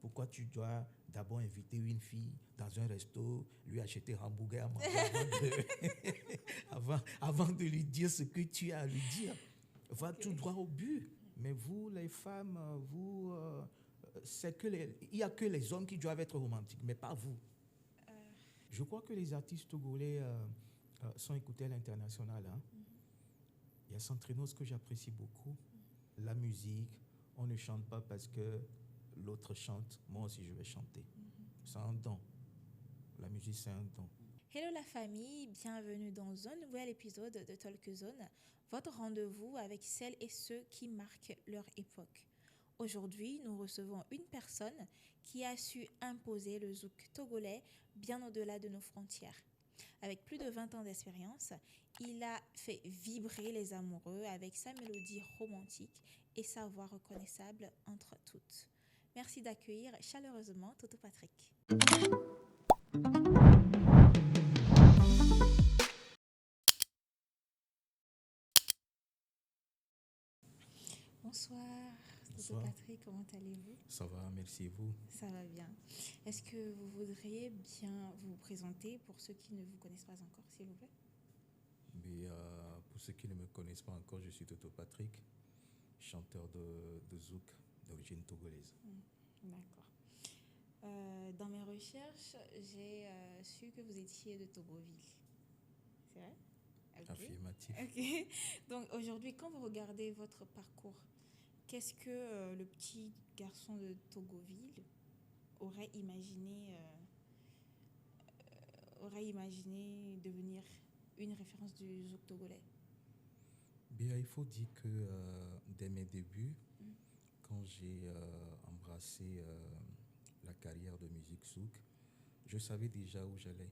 Pourquoi tu dois d'abord inviter une fille dans un resto, lui acheter un hamburger à manger avant de lui dire ce que tu as à lui dire? Va tout droit au but. Mais vous, les femmes, il n'y a que les hommes qui doivent être romantiques, mais pas vous. Je crois que les artistes togolais sont écoutés à l'international. Hein. Il y a Centrinos que j'apprécie beaucoup. La musique, on ne chante pas parce que l'autre chante. Moi aussi, je vais chanter. C'est un don. La musique, c'est un don. Hello la famille, bienvenue dans un nouvel épisode de Talk Zone, votre rendez-vous avec celles et ceux qui marquent leur époque. Aujourd'hui, nous recevons une personne qui a su imposer le zouk togolais bien au-delà de nos frontières. Avec plus de 20 ans d'expérience, il a fait vibrer les amoureux avec sa mélodie romantique et sa voix reconnaissable entre toutes. Merci d'accueillir chaleureusement Toto Patrick. Bonsoir, Toto Bonsoir. Patrick, comment allez-vous? Ça va, merci vous. Ça va bien. Est-ce que vous voudriez bien vous présenter pour ceux qui ne vous connaissent pas encore, s'il vous plaît? Mais, pour ceux qui ne me connaissent pas encore, je suis Toto Patrick, chanteur de zouk d'origine togolaise. D'accord. Dans mes recherches, j'ai su que vous étiez de Togoville. C'est vrai? Ok. Affirmatif. Ok. Donc aujourd'hui, quand vous regardez votre parcours, qu'est-ce que le petit garçon de Togoville aurait imaginé devenir une référence du zouk togolais? Bien, il faut dire que dès mes débuts, quand j'ai embrassé la carrière de musique zouk, je savais déjà où j'allais.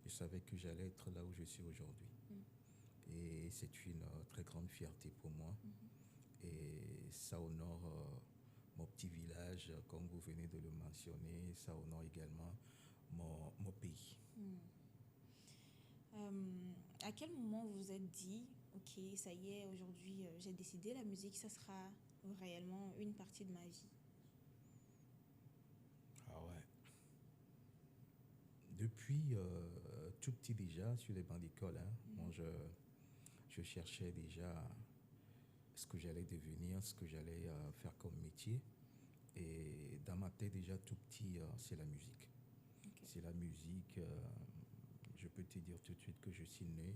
Je savais que j'allais être là où je suis aujourd'hui. Et c'est une très grande fierté pour moi. Et ça honore mon petit village, comme vous venez de le mentionner. Ça honore également mon pays. À quel moment vous vous êtes dit, ok, ça y est, aujourd'hui j'ai décidé, la musique, ça sera réellement une partie de ma vie? Ah ouais. Depuis tout petit déjà, sur les bancs d'école, hein, moi je cherchais déjà ce que j'allais devenir, ce que j'allais faire comme métier. Et dans ma tête déjà tout petit, c'est la musique. Okay. C'est la musique. Je peux te dire tout de suite que je suis né.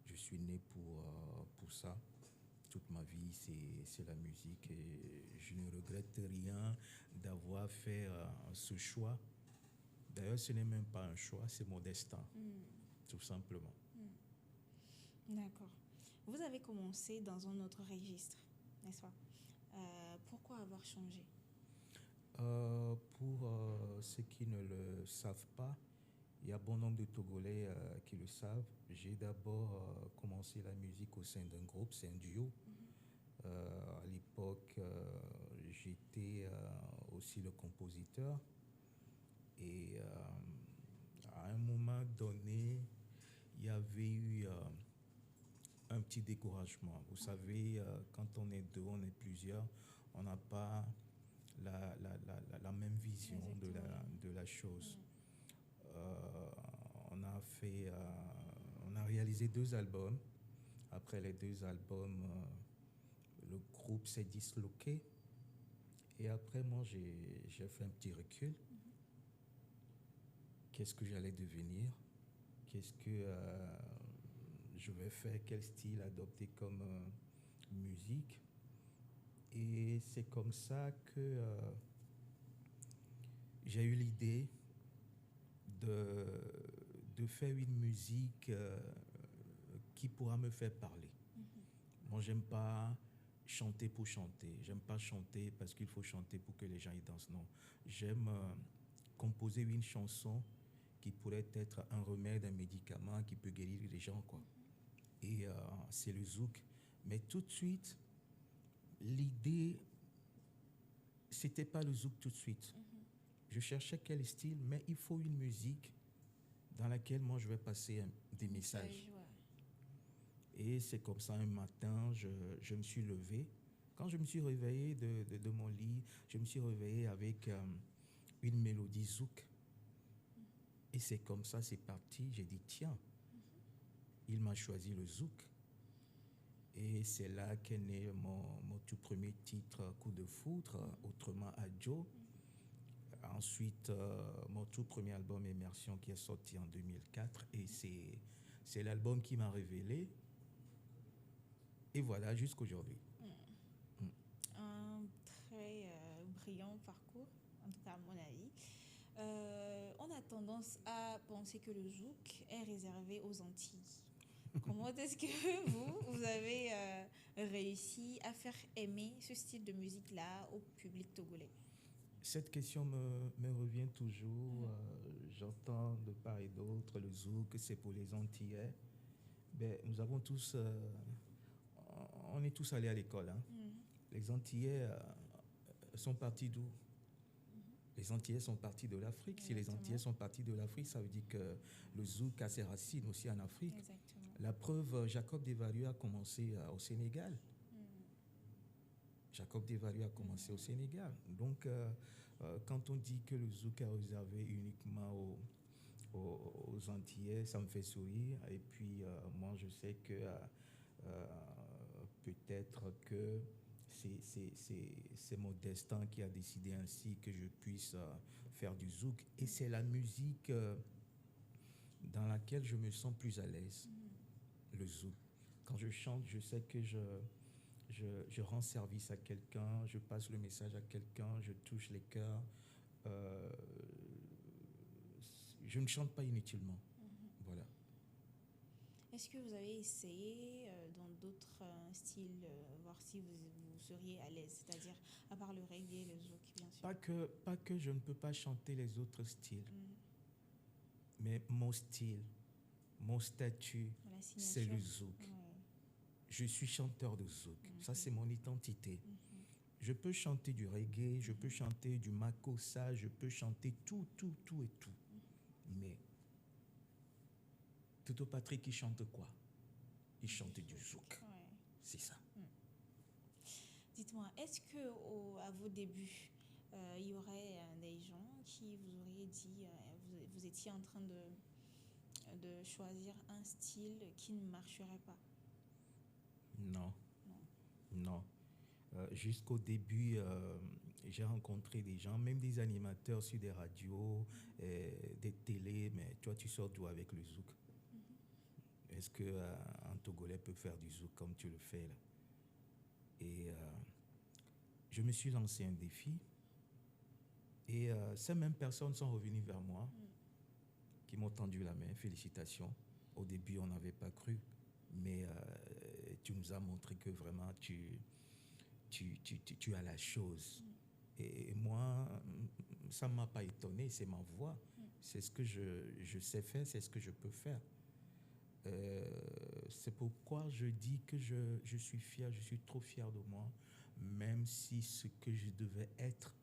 Je suis né pour ça. Toute ma vie, c'est la musique. Et je ne regrette rien d'avoir fait ce choix. D'ailleurs, ce n'est même pas un choix, c'est mon destin, tout simplement. D'accord. Vous avez commencé dans un autre registre, n'est-ce pas? Pourquoi avoir changé? Pour ceux qui ne le savent pas, il y a bon nombre de Togolais qui le savent. J'ai d'abord commencé la musique au sein d'un groupe, c'est un duo. À l'époque, j'étais aussi le compositeur. Et à un moment donné, il y avait eu un petit découragement. Vous savez, quand on est deux, on est plusieurs, on n'a pas la même vision de la chose. On a fait, on a réalisé 2 albums. Après les 2 albums, le groupe s'est disloqué. Et après, moi, j'ai fait un petit recul. Qu'est-ce que j'allais devenir? Qu'est-ce que je vais faire? Quel style adopter comme musique? Et c'est comme ça que j'ai eu l'idée de faire une musique qui pourra me faire parler. Moi, j'aime pas chanter pour chanter. J'aime pas chanter parce qu'il faut chanter pour que les gens y dansent. Non. J'aime composer une chanson qui pourrait être un remède, un médicament qui peut guérir les gens, quoi. Et c'est le zouk. Mais tout de suite, l'idée, c'était pas le zouk tout de suite. Je cherchais quel style, mais il faut une musique dans laquelle moi je vais passer des messages. Ouais. Et c'est comme ça un matin, je me suis levé Quand je me suis réveillé de mon lit, je me suis réveillé avec une mélodie zouk. Et c'est comme ça, c'est parti. J'ai dit, tiens, il m'a choisi le zouk. Et c'est là qu'est né mon tout premier titre, Coup de foudre, autrement Adjo. Ensuite, mon tout premier album Immersion qui est sorti en 2004. Et c'est l'album qui m'a révélé. Et voilà, jusqu'aujourd'hui. Un très brillant parcours, en tout cas à mon avis. On a tendance à penser que le zouk est réservé aux Antilles. Comment est-ce que vous avez réussi à faire aimer ce style de musique-là au public togolais? Cette question me revient toujours. J'entends de part et d'autre le zouk, c'est pour les Antillais. Ben, nous avons tous, on est tous allés à l'école. Hein. Les Antillais sont partis d'où? Les Antillais sont partis de l'Afrique. Si les Antillais sont partis de l'Afrique, ça veut dire que le zouk a ses racines aussi en Afrique. Exactement. La preuve, Jacob Desvarieux a commencé au Sénégal. Jacob Desvarieux a commencé au Sénégal. Donc, quand on dit que le zouk est réservé uniquement aux Antillais, ça me fait sourire. Et puis, moi, je sais que peut-être que c'est mon destin qui a décidé ainsi que je puisse faire du zouk. Et c'est la musique dans laquelle je me sens plus à l'aise, le zouk. Quand je chante, je sais que je rends service à quelqu'un, je passe le message à quelqu'un, je touche les cœurs. Je ne chante pas inutilement. Voilà. Est-ce que vous avez essayé dans d'autres styles, voir si vous seriez à l'aise, c'est-à-dire à part le reggae, le zouk, bien sûr? Pas que je ne peux pas chanter les autres styles, mais mon style, mon statut, c'est le zouk. Je suis chanteur de zouk. Ça, c'est mon identité. Je peux chanter du reggae, je peux chanter du makossa, je peux chanter tout et tout. Mais Toto Patrick, il chante quoi? Il chante du zouk. C'est ça. Dites-moi, est-ce que à vos débuts, il y aurait des gens qui vous auraient dit, vous étiez en train de choisir un style qui ne marcherait pas? Non. Jusqu'au début, j'ai rencontré des gens, même des animateurs sur des radios, des télés, mais toi, tu sors d'où avec le zouk? Est-ce qu'un Togolais peut faire du zouk comme tu le fais là? Et je me suis lancé un défi. Et ces mêmes personnes sont revenues vers moi, qui m'ont tendu la main. Félicitations. Au début, on n'avait pas cru, mais tu nous as montré que vraiment tu as la chose. Et moi, ça ne m'a pas étonné, c'est ma voix. C'est ce que je sais faire, c'est ce que je peux faire. C'est pourquoi je dis que je suis fier, je suis trop fier de moi, même si ce que je devais être,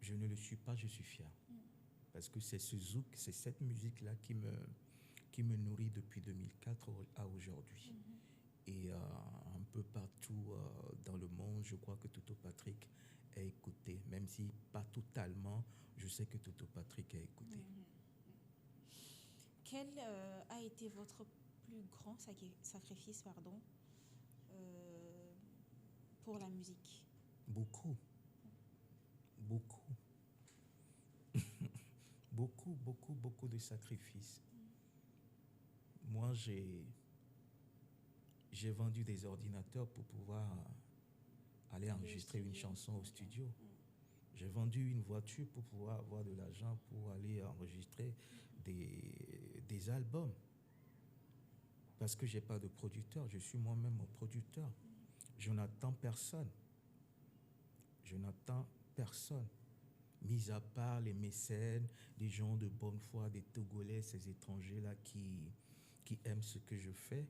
je ne le suis pas, je suis fier. Parce que c'est ce zouk, c'est cette musique-là qui me nourrit depuis 2004 à aujourd'hui. Et un peu partout dans le monde, je crois que Toto Patrick est écouté. Même si pas totalement, je sais que Toto Patrick est écouté. Quel a été votre plus grand sacrifice pour la musique? Beaucoup. Beaucoup de sacrifices. Moi, j'ai vendu des ordinateurs pour pouvoir aller enregistrer une chanson au studio. J'ai vendu une voiture pour pouvoir avoir de l'argent pour aller enregistrer des albums. Parce que je n'ai pas de producteur, je suis moi-même mon producteur. Je n'attends personne. Mis à part les mécènes, des gens de bonne foi, des Togolais, ces étrangers-là qui aiment ce que je fais,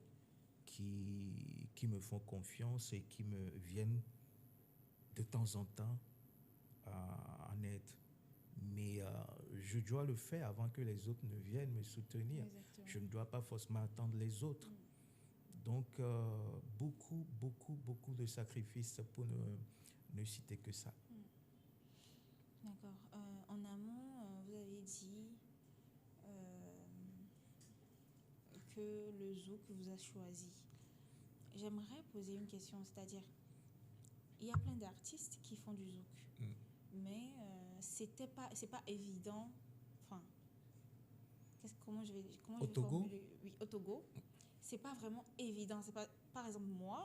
qui me font confiance et qui me viennent de temps en temps en aide. Mais je dois le faire avant que les autres ne viennent me soutenir. Exactement. Je ne dois pas forcément attendre les autres. Donc, beaucoup de sacrifices pour ne citer que ça. D'accord. En amont, vous avez dit que le zouk vous a choisi. J'aimerais poser une question, c'est-à-dire, il y a plein d'artistes qui font du zouk, mais c'est pas évident. Enfin, comment je vais formuler? Oui, au Togo, c'est pas vraiment évident. C'est pas, par exemple, moi,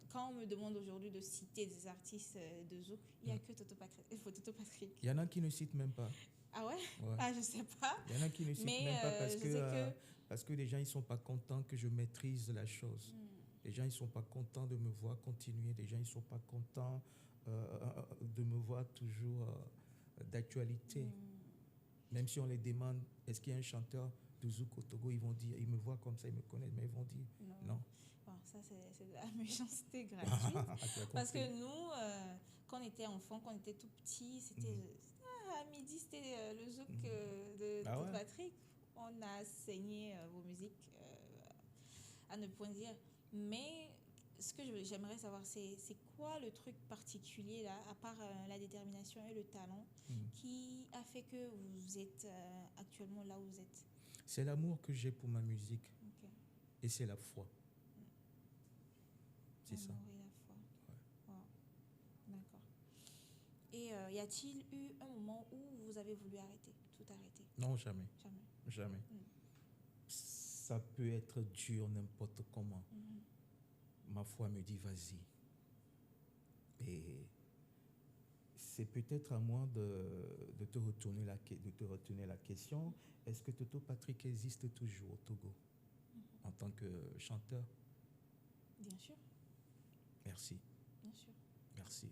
quand on me demande aujourd'hui de citer des artistes de zouk, il n'y a que Toto Patrick. Il y en a qui ne citent même pas. Ah ouais? Ah, je sais pas. Il y en a qui ne citent même pas parce que les gens ils sont pas contents que je maîtrise la chose. Les gens ils sont pas contents de me voir continuer. Les gens ils sont pas contents de me voir toujours d'actualité. Même si on les demande, est-ce qu'il y a un chanteur de zouk au Togo, ils vont dire, ils me voient comme ça, ils me connaissent, mais ils vont dire non. Bon, ça c'est de la méchanceté gratuite. Parce que nous, quand on était enfant, quand on était tout petit, c'était à midi, c'était le zouk de Toto Patrick. On a saigné vos musiques à ne point dire. Mais ce que j'aimerais savoir, c'est quoi le truc particulier, là, à part la détermination et le talent, qui a fait que vous êtes actuellement là où vous êtes? C'est l'amour que j'ai pour ma musique. Okay. Et c'est la foi. C'est ça. L'amour et la foi. Ouais. Wow. D'accord. Et y a-t-il eu un moment où vous avez voulu tout arrêter? Non, jamais. Jamais. Ça peut être dur n'importe comment. Ma foi me dit vas-y. Et c'est peut-être à moi de te retourner la question. Est-ce que Toto Patrick existe toujours au Togo en tant que chanteur? Bien sûr. Merci. Bien sûr. Merci.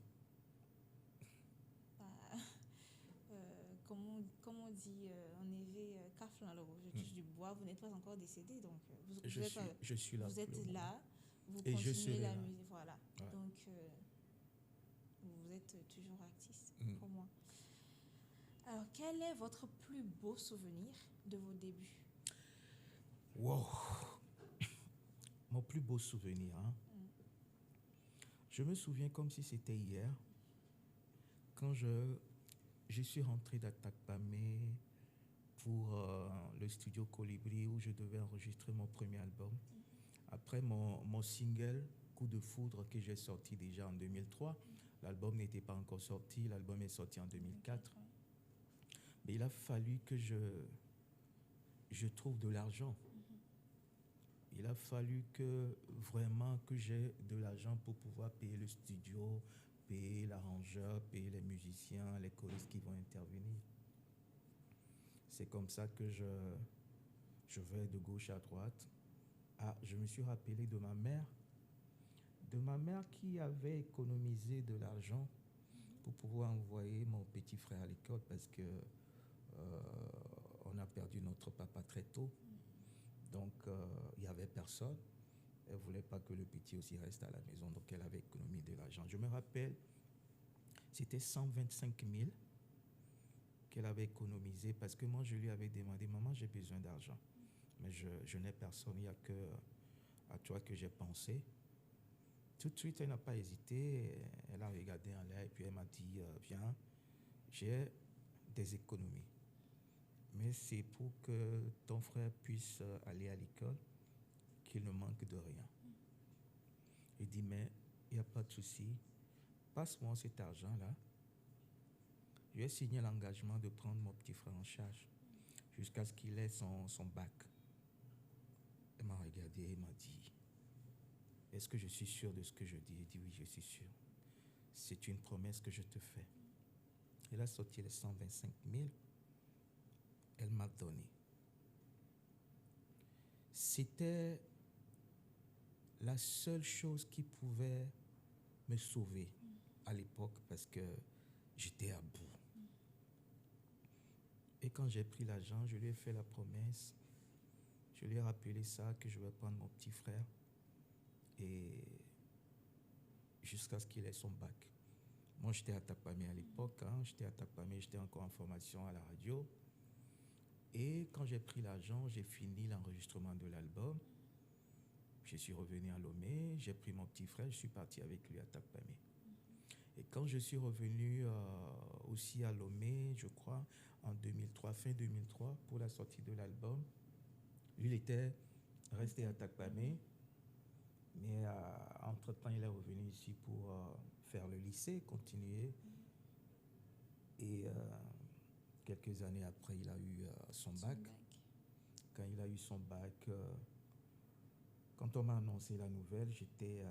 Comme on dit en éveillé, je touche du bois, vous n'êtes pas encore décédé, donc je suis là. Vous êtes là, vous et continuez la musique, voilà. Ouais. Donc, vous êtes toujours artiste pour moi. Alors, quel est votre plus beau souvenir de vos débuts? Wow! Mon plus beau souvenir, hein? Je me souviens comme si c'était hier, quand je suis rentré d'Atakpamé pour le studio Colibri où je devais enregistrer mon premier album. Après mon single Coup de foudre que j'ai sorti déjà en 2003, l'album n'était pas encore sorti, l'album est sorti en 2004. Mais il a fallu que je trouve de l'argent. Il a fallu que j'ai de l'argent pour pouvoir payer le studio, payer l'arrangeur, payer les musiciens, les choristes qui vont intervenir. C'est comme ça que je vais de gauche à droite. Ah, je me suis rappelé de ma mère qui avait économisé de l'argent pour pouvoir envoyer mon petit frère à l'école parce que on a perdu notre papa très tôt. Donc, il n'y avait personne. Elle ne voulait pas que le petit aussi reste à la maison. Donc, elle avait économisé de l'argent. Je me rappelle, c'était 125 000 qu'elle avait économisé parce que moi, je lui avais demandé, maman, j'ai besoin d'argent. Mais je n'ai personne. Il n'y a que à toi que j'ai pensé. Tout de suite, elle n'a pas hésité. Elle a regardé en l'air et puis elle m'a dit, viens, j'ai des économies. Mais c'est pour que ton frère puisse aller à l'école, qu'il ne manque de rien. Il dit, mais il n'y a pas de souci, passe-moi cet argent-là. Je vais signer l'engagement de prendre mon petit frère en charge jusqu'à ce qu'il ait son bac. Elle m'a regardé et m'a dit, est-ce que je suis sûr de ce que je dis? Il dit, oui, je suis sûr. C'est une promesse que je te fais. Elle a sorti les 125 000. Elle m'a donné. C'était la seule chose qui pouvait me sauver à l'époque parce que j'étais à bout. Et quand j'ai pris l'argent, je lui ai fait la promesse. Je lui ai rappelé ça, que je vais prendre mon petit frère et jusqu'à ce qu'il ait son bac. Moi, j'étais à Takpamé à l'époque. J'étais à Takpamé, j'étais encore en formation à la radio. Et quand j'ai pris l'argent, j'ai fini l'enregistrement de l'album. Je suis revenu à Lomé, j'ai pris mon petit frère, je suis parti avec lui à Takpamé. Et quand je suis revenu aussi à Lomé, je crois, en 2003, fin 2003, pour la sortie de l'album, lui, il était resté à Takpamé, mais entre-temps, il est revenu ici pour faire le lycée, continuer. Et quelques années après, il a eu son bac. Quand il a eu son bac, quand on m'a annoncé la nouvelle, j'étais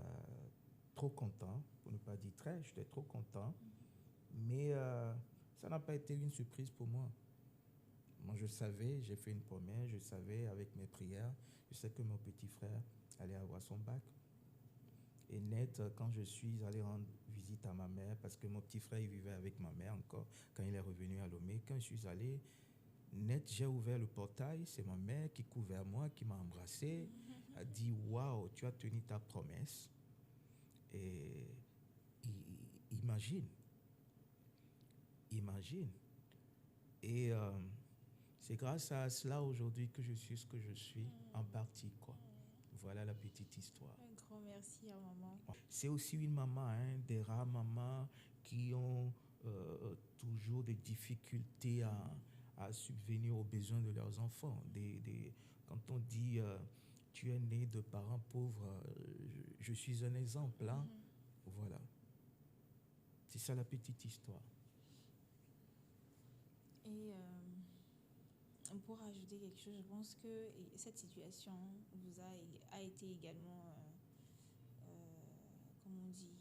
trop content, pour ne pas dire très, j'étais trop content. Mais ça n'a pas été une surprise pour moi. Moi, je savais, j'ai fait une promesse, je savais avec mes prières, je sais que mon petit frère allait avoir son bac. Et net, quand je suis allé rendre visite à ma mère, parce que mon petit frère, il vivait avec ma mère encore, quand il est revenu à Lomé, quand je suis allé, net, j'ai ouvert le portail, c'est ma mère qui court vers moi, qui m'a embrassé, a dit « Waouh, tu as tenu ta promesse ». Et imagine. Et c'est grâce à cela aujourd'hui que je suis ce que je suis, en partie, quoi. Voilà la petite histoire. Un grand merci à maman. C'est aussi une maman, hein, des rares mamans qui ont toujours des difficultés à subvenir aux besoins de leurs enfants. Quand on dit tu es né de parents pauvres, je suis un exemple. Hein. Voilà. C'est ça la petite histoire. Et pour ajouter quelque chose, je pense que cette situation vous a été également, comme on dit,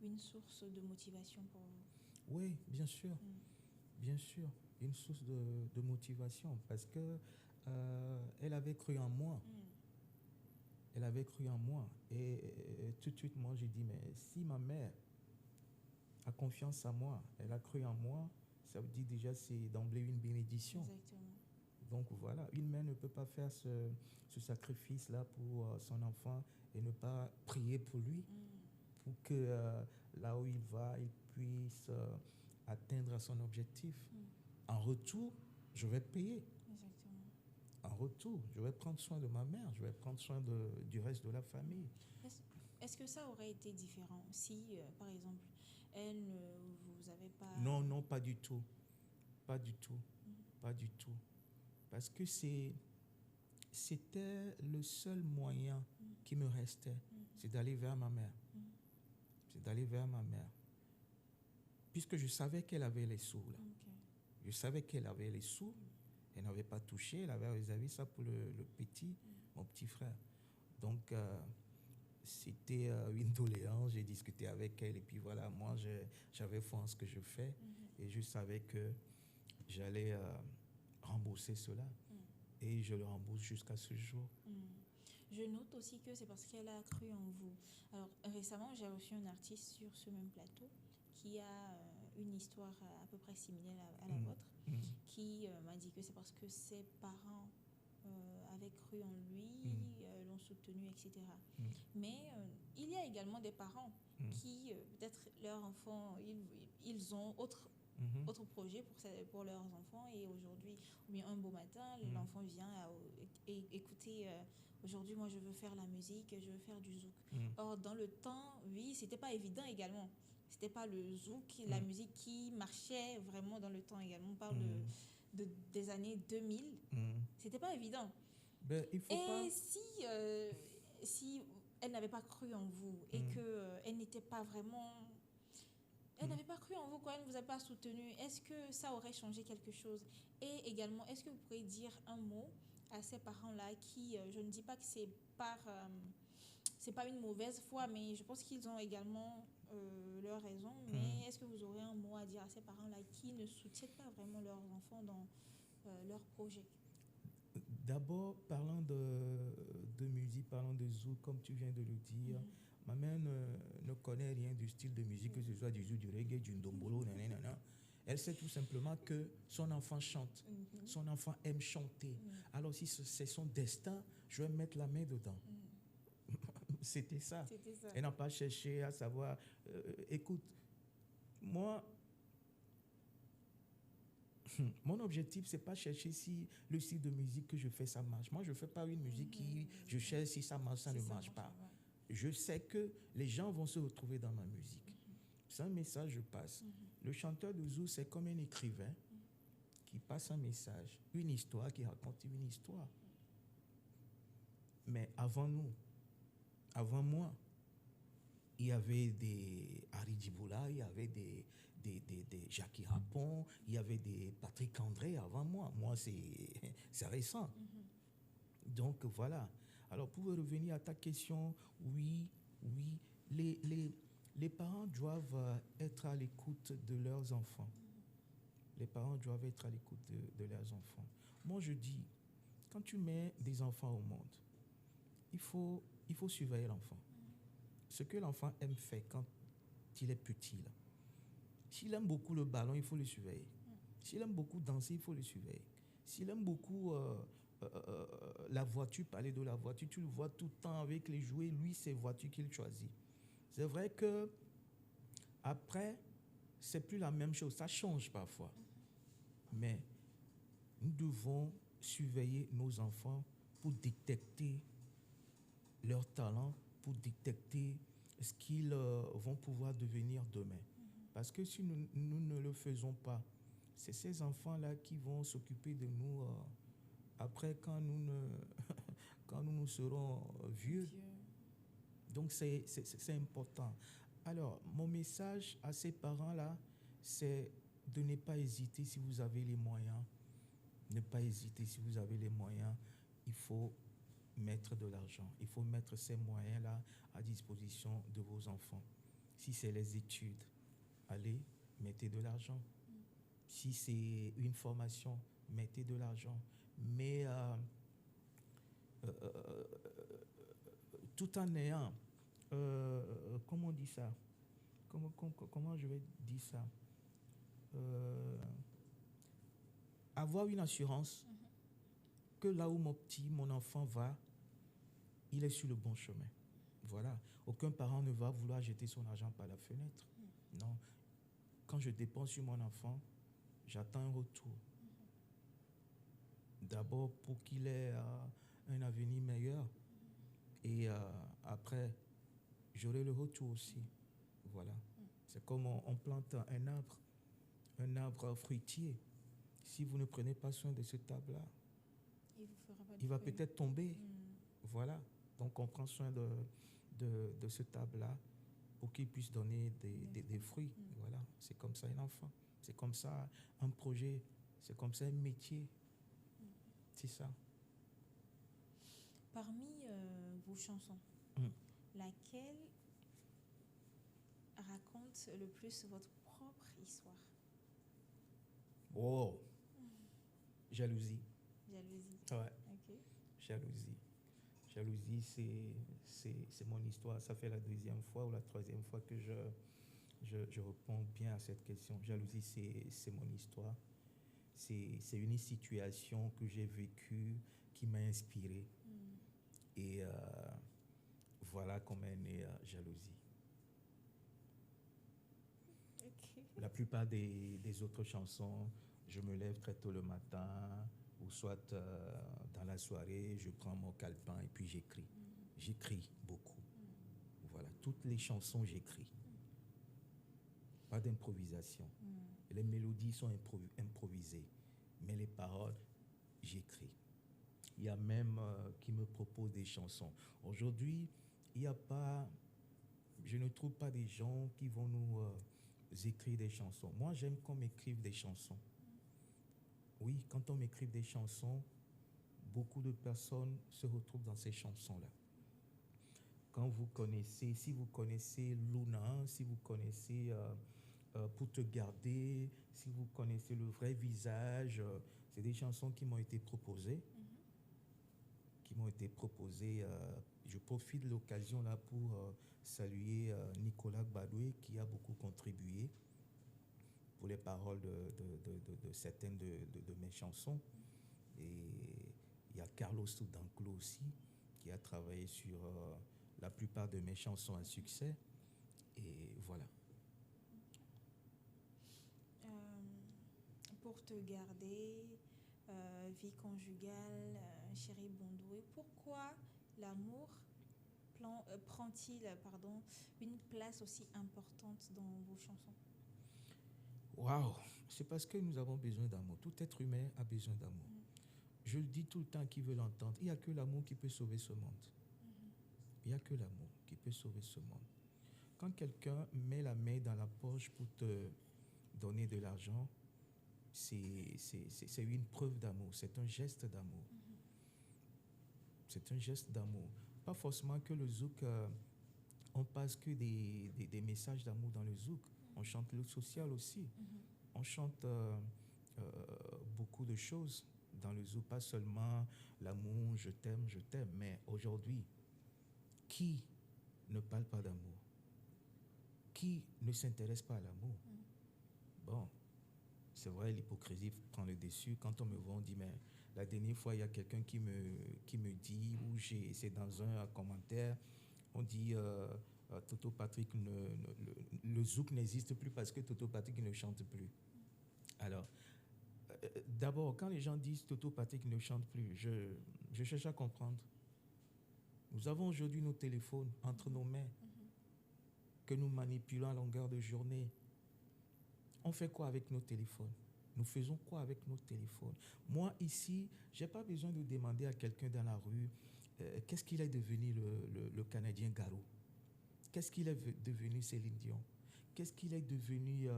une source de motivation pour vous. Oui, bien sûr. Bien sûr. Une source de motivation parce que elle avait cru en moi. Elle avait cru en moi. Et tout de suite, moi, j'ai dit, mais si ma mère a confiance en moi, elle a cru en moi, ça veut dire déjà c'est d'emblée une bénédiction. Exactement. Donc voilà, une mère ne peut pas faire ce sacrifice-là pour son enfant et ne pas prier pour lui, pour que là où il va, il puisse atteindre son objectif. En retour, je vais payer. Exactement. En retour, je vais prendre soin de ma mère, je vais prendre soin du reste de la famille. Est-ce que ça aurait été différent si, par exemple, elle ne vous avait pas... Non, non, pas du tout. Pas du tout. Pas du tout. Parce que c'était le seul moyen qui me restait. C'est d'aller vers ma mère. C'est d'aller vers ma mère. Puisque je savais qu'elle avait les sous. Là. Okay. Je savais qu'elle avait les sous. Elle n'avait pas touché. Elle avait réservé ça pour le petit, mon petit frère. Donc, c'était une doléance. J'ai discuté avec elle. Et puis voilà, moi, j'avais foi en ce que je fais. Et je savais que j'allais rembourser cela. Et je le rembourse jusqu'à ce jour. Je note aussi que c'est parce qu'elle a cru en vous. Alors, récemment, j'ai reçu un artiste sur ce même plateau qui a une histoire à peu près similaire à la vôtre, qui m'a dit que c'est parce que ses parents avaient cru en lui, l'ont soutenu, etc. Mais il y a également des parents qui, peut-être leurs enfants, ils ont autre projet pour leurs enfants et aujourd'hui, ou bien un beau matin, l'enfant vient et écoutez, aujourd'hui moi je veux faire la musique, je veux faire du zouk. Or dans le temps, oui, c'était pas évident également. C'était pas le zouk, la musique qui marchait vraiment dans le temps également. On parle des années 2000. C'était pas évident. Ben, il faut pas... si elle n'avait pas cru en vous et qu'elle n'était pas vraiment... Elle n'avait pas cru en vous, quoi, elle ne vous a pas soutenu. Est-ce que ça aurait changé quelque chose? Et également, est-ce que vous pourriez dire un mot à ces parents-là qui, je ne dis pas que c'est pas une mauvaise foi, mais je pense qu'ils ont également leurs raisons. Mais est-ce que vous aurez un mot à dire à ces parents-là qui ne soutiennent pas vraiment leurs enfants dans leurs projets? D'abord, parlant de musique, parlant de zouk, comme tu viens de le dire, ma mère ne connaît rien du style de musique, que ce soit du zouk, du reggae, du ndombolo, nanana. Elle sait tout simplement que son enfant chante, son enfant aime chanter. Alors si c'est son destin, je vais mettre la main dedans. C'était ça. Elle n'a pas cherché à savoir, écoute, moi, Mon objectif, c'est pas chercher si le style de musique que je fais, ça marche. Moi, je fais pas une musique qui, je cherche si ça marche, ça Si ne ça marche pas. ouais. Je sais que les gens vont se retrouver dans ma musique. C'est un message, je passe. Le chanteur de Zou, c'est comme un écrivain qui passe un message, une histoire, qui raconte une histoire. Mais avant nous, avant moi, il y avait des Harry Djiboula, il y avait des Jackie Rapon, il y avait des Patrick André avant moi. Moi, c'est récent. Donc voilà. Alors pour revenir à ta question, oui, oui, les parents doivent être à l'écoute de leurs enfants. Les parents doivent être à l'écoute de leurs enfants. Moi, je dis, quand tu mets des enfants au monde, il faut surveiller l'enfant. Ce que l'enfant aime faire quand il est petit, là. S'il aime beaucoup le ballon, il faut le surveiller. S'il aime beaucoup danser, il faut le surveiller. S'il aime beaucoup la voiture, parler de la voiture, tu le vois tout le temps avec les jouets, lui, c'est voiture qu'il choisit. C'est vrai que après, c'est plus la même chose, ça change parfois. Mais nous devons surveiller nos enfants pour détecter leur talent, pour détecter ce qu'ils vont pouvoir devenir demain. Parce que si nous ne le faisons pas, c'est ces enfants-là qui vont s'occuper de nous après quand quand nous serons vieux. Donc c'est important. Alors, mon message à ces parents-là, c'est de ne pas hésiter si vous avez les moyens. Ne pas hésiter si vous avez les moyens. Il faut mettre de l'argent. Il faut mettre ces moyens-là à disposition de vos enfants. Si c'est les études, allez, mettez de l'argent. Si c'est une formation, mettez de l'argent. Mais tout en ayant, comment on dit ça? Comment je vais dire ça? Avoir une assurance que là où mon enfant va, il est sur le bon chemin. Voilà. Aucun parent ne va vouloir jeter son argent par la fenêtre. Non. Quand je dépense sur mon enfant, j'attends un retour. D'abord pour qu'il ait un avenir meilleur. Et après, j'aurai le retour aussi. Voilà. C'est comme on plante un arbre fruitier. Si vous ne prenez pas soin de cet arbre-là, il va peut-être tomber. Voilà. Donc on prend soin de cet arbre-là pour qu'il puisse donner des fruits. Voilà. C'est comme ça un enfant. C'est comme ça un projet. C'est comme ça un métier. C'est ça. Parmi vos chansons, laquelle raconte le plus votre propre histoire? Oh, jalousie. Jalousie. Ouais. Ok. Jalousie. Jalousie, c'est mon histoire. Ça fait la deuxième fois ou la troisième fois que je réponds bien à cette question. Jalousie, c'est mon histoire. C'est une situation que j'ai vécue qui m'a inspiré. Et voilà comment est née Jalousie. Okay. La plupart des autres chansons, je me lève très tôt le matin, ou soit dans la soirée, je prends mon calepin et puis j'écris. J'écris beaucoup. Voilà, toutes les chansons, j'écris. Pas d'improvisation. Les mélodies sont improvisées, mais les paroles, j'écris. Il y a même qui me proposent des chansons. Aujourd'hui, il n'y a pas, je ne trouve pas des gens qui vont nous écrire des chansons. Moi, j'aime qu'on m'écrive des chansons. Oui, quand on m'écrive des chansons, beaucoup de personnes se retrouvent dans ces chansons-là. Quand vous connaissez, si vous connaissez Luna, si vous connaissez Pour te garder, si vous connaissez Le vrai visage, c'est des chansons qui m'ont été proposées. Je profite de l'occasion là pour saluer Nicolas Gbadoué qui a beaucoup contribué pour les paroles de certaines de mes chansons. Et il y a Carlos Soudanclo aussi qui a travaillé sur la plupart de mes chansons à succès. Et voilà. pour te garder, vie conjugale, chérie Bondo. Et pourquoi l'amour prend-il une place aussi importante dans vos chansons? Waouh, c'est parce que nous avons besoin d'amour. Tout être humain a besoin d'amour. Je le dis tout le temps, qui veut l'entendre. Il n'y a que l'amour qui peut sauver ce monde. Il n'y a que l'amour qui peut sauver ce monde. Quand quelqu'un met la main dans la poche pour te donner de l'argent, c'est une preuve d'amour, c'est un geste d'amour. C'est un geste d'amour. Pas forcément que le zouk, on passe que des messages d'amour dans le zouk. On chante le social aussi. On chante beaucoup de choses dans le zouk, pas seulement l'amour, je t'aime, mais aujourd'hui, qui ne parle pas d'amour? Qui ne s'intéresse pas à l'amour? Bon, c'est vrai, l'hypocrisie prend le dessus. Quand on me voit, on dit, mais la dernière fois, il y a quelqu'un qui me dit, ou c'est dans un commentaire, on dit, Toto Patrick, le zouk n'existe plus parce que Toto Patrick ne chante plus. Alors, d'abord, quand les gens disent Toto Patrick ne chante plus, je cherche à comprendre. Nous avons aujourd'hui nos téléphones entre nos mains que nous manipulons à longueur de journée. On fait quoi avec nos téléphones? Nous faisons quoi avec nos téléphones? Moi, ici, je n'ai pas besoin de demander à quelqu'un dans la rue qu'est-ce qu'il est devenu le Canadien Garou? Qu'est-ce qu'il est devenu Céline Dion? Qu'est-ce qu'il est devenu...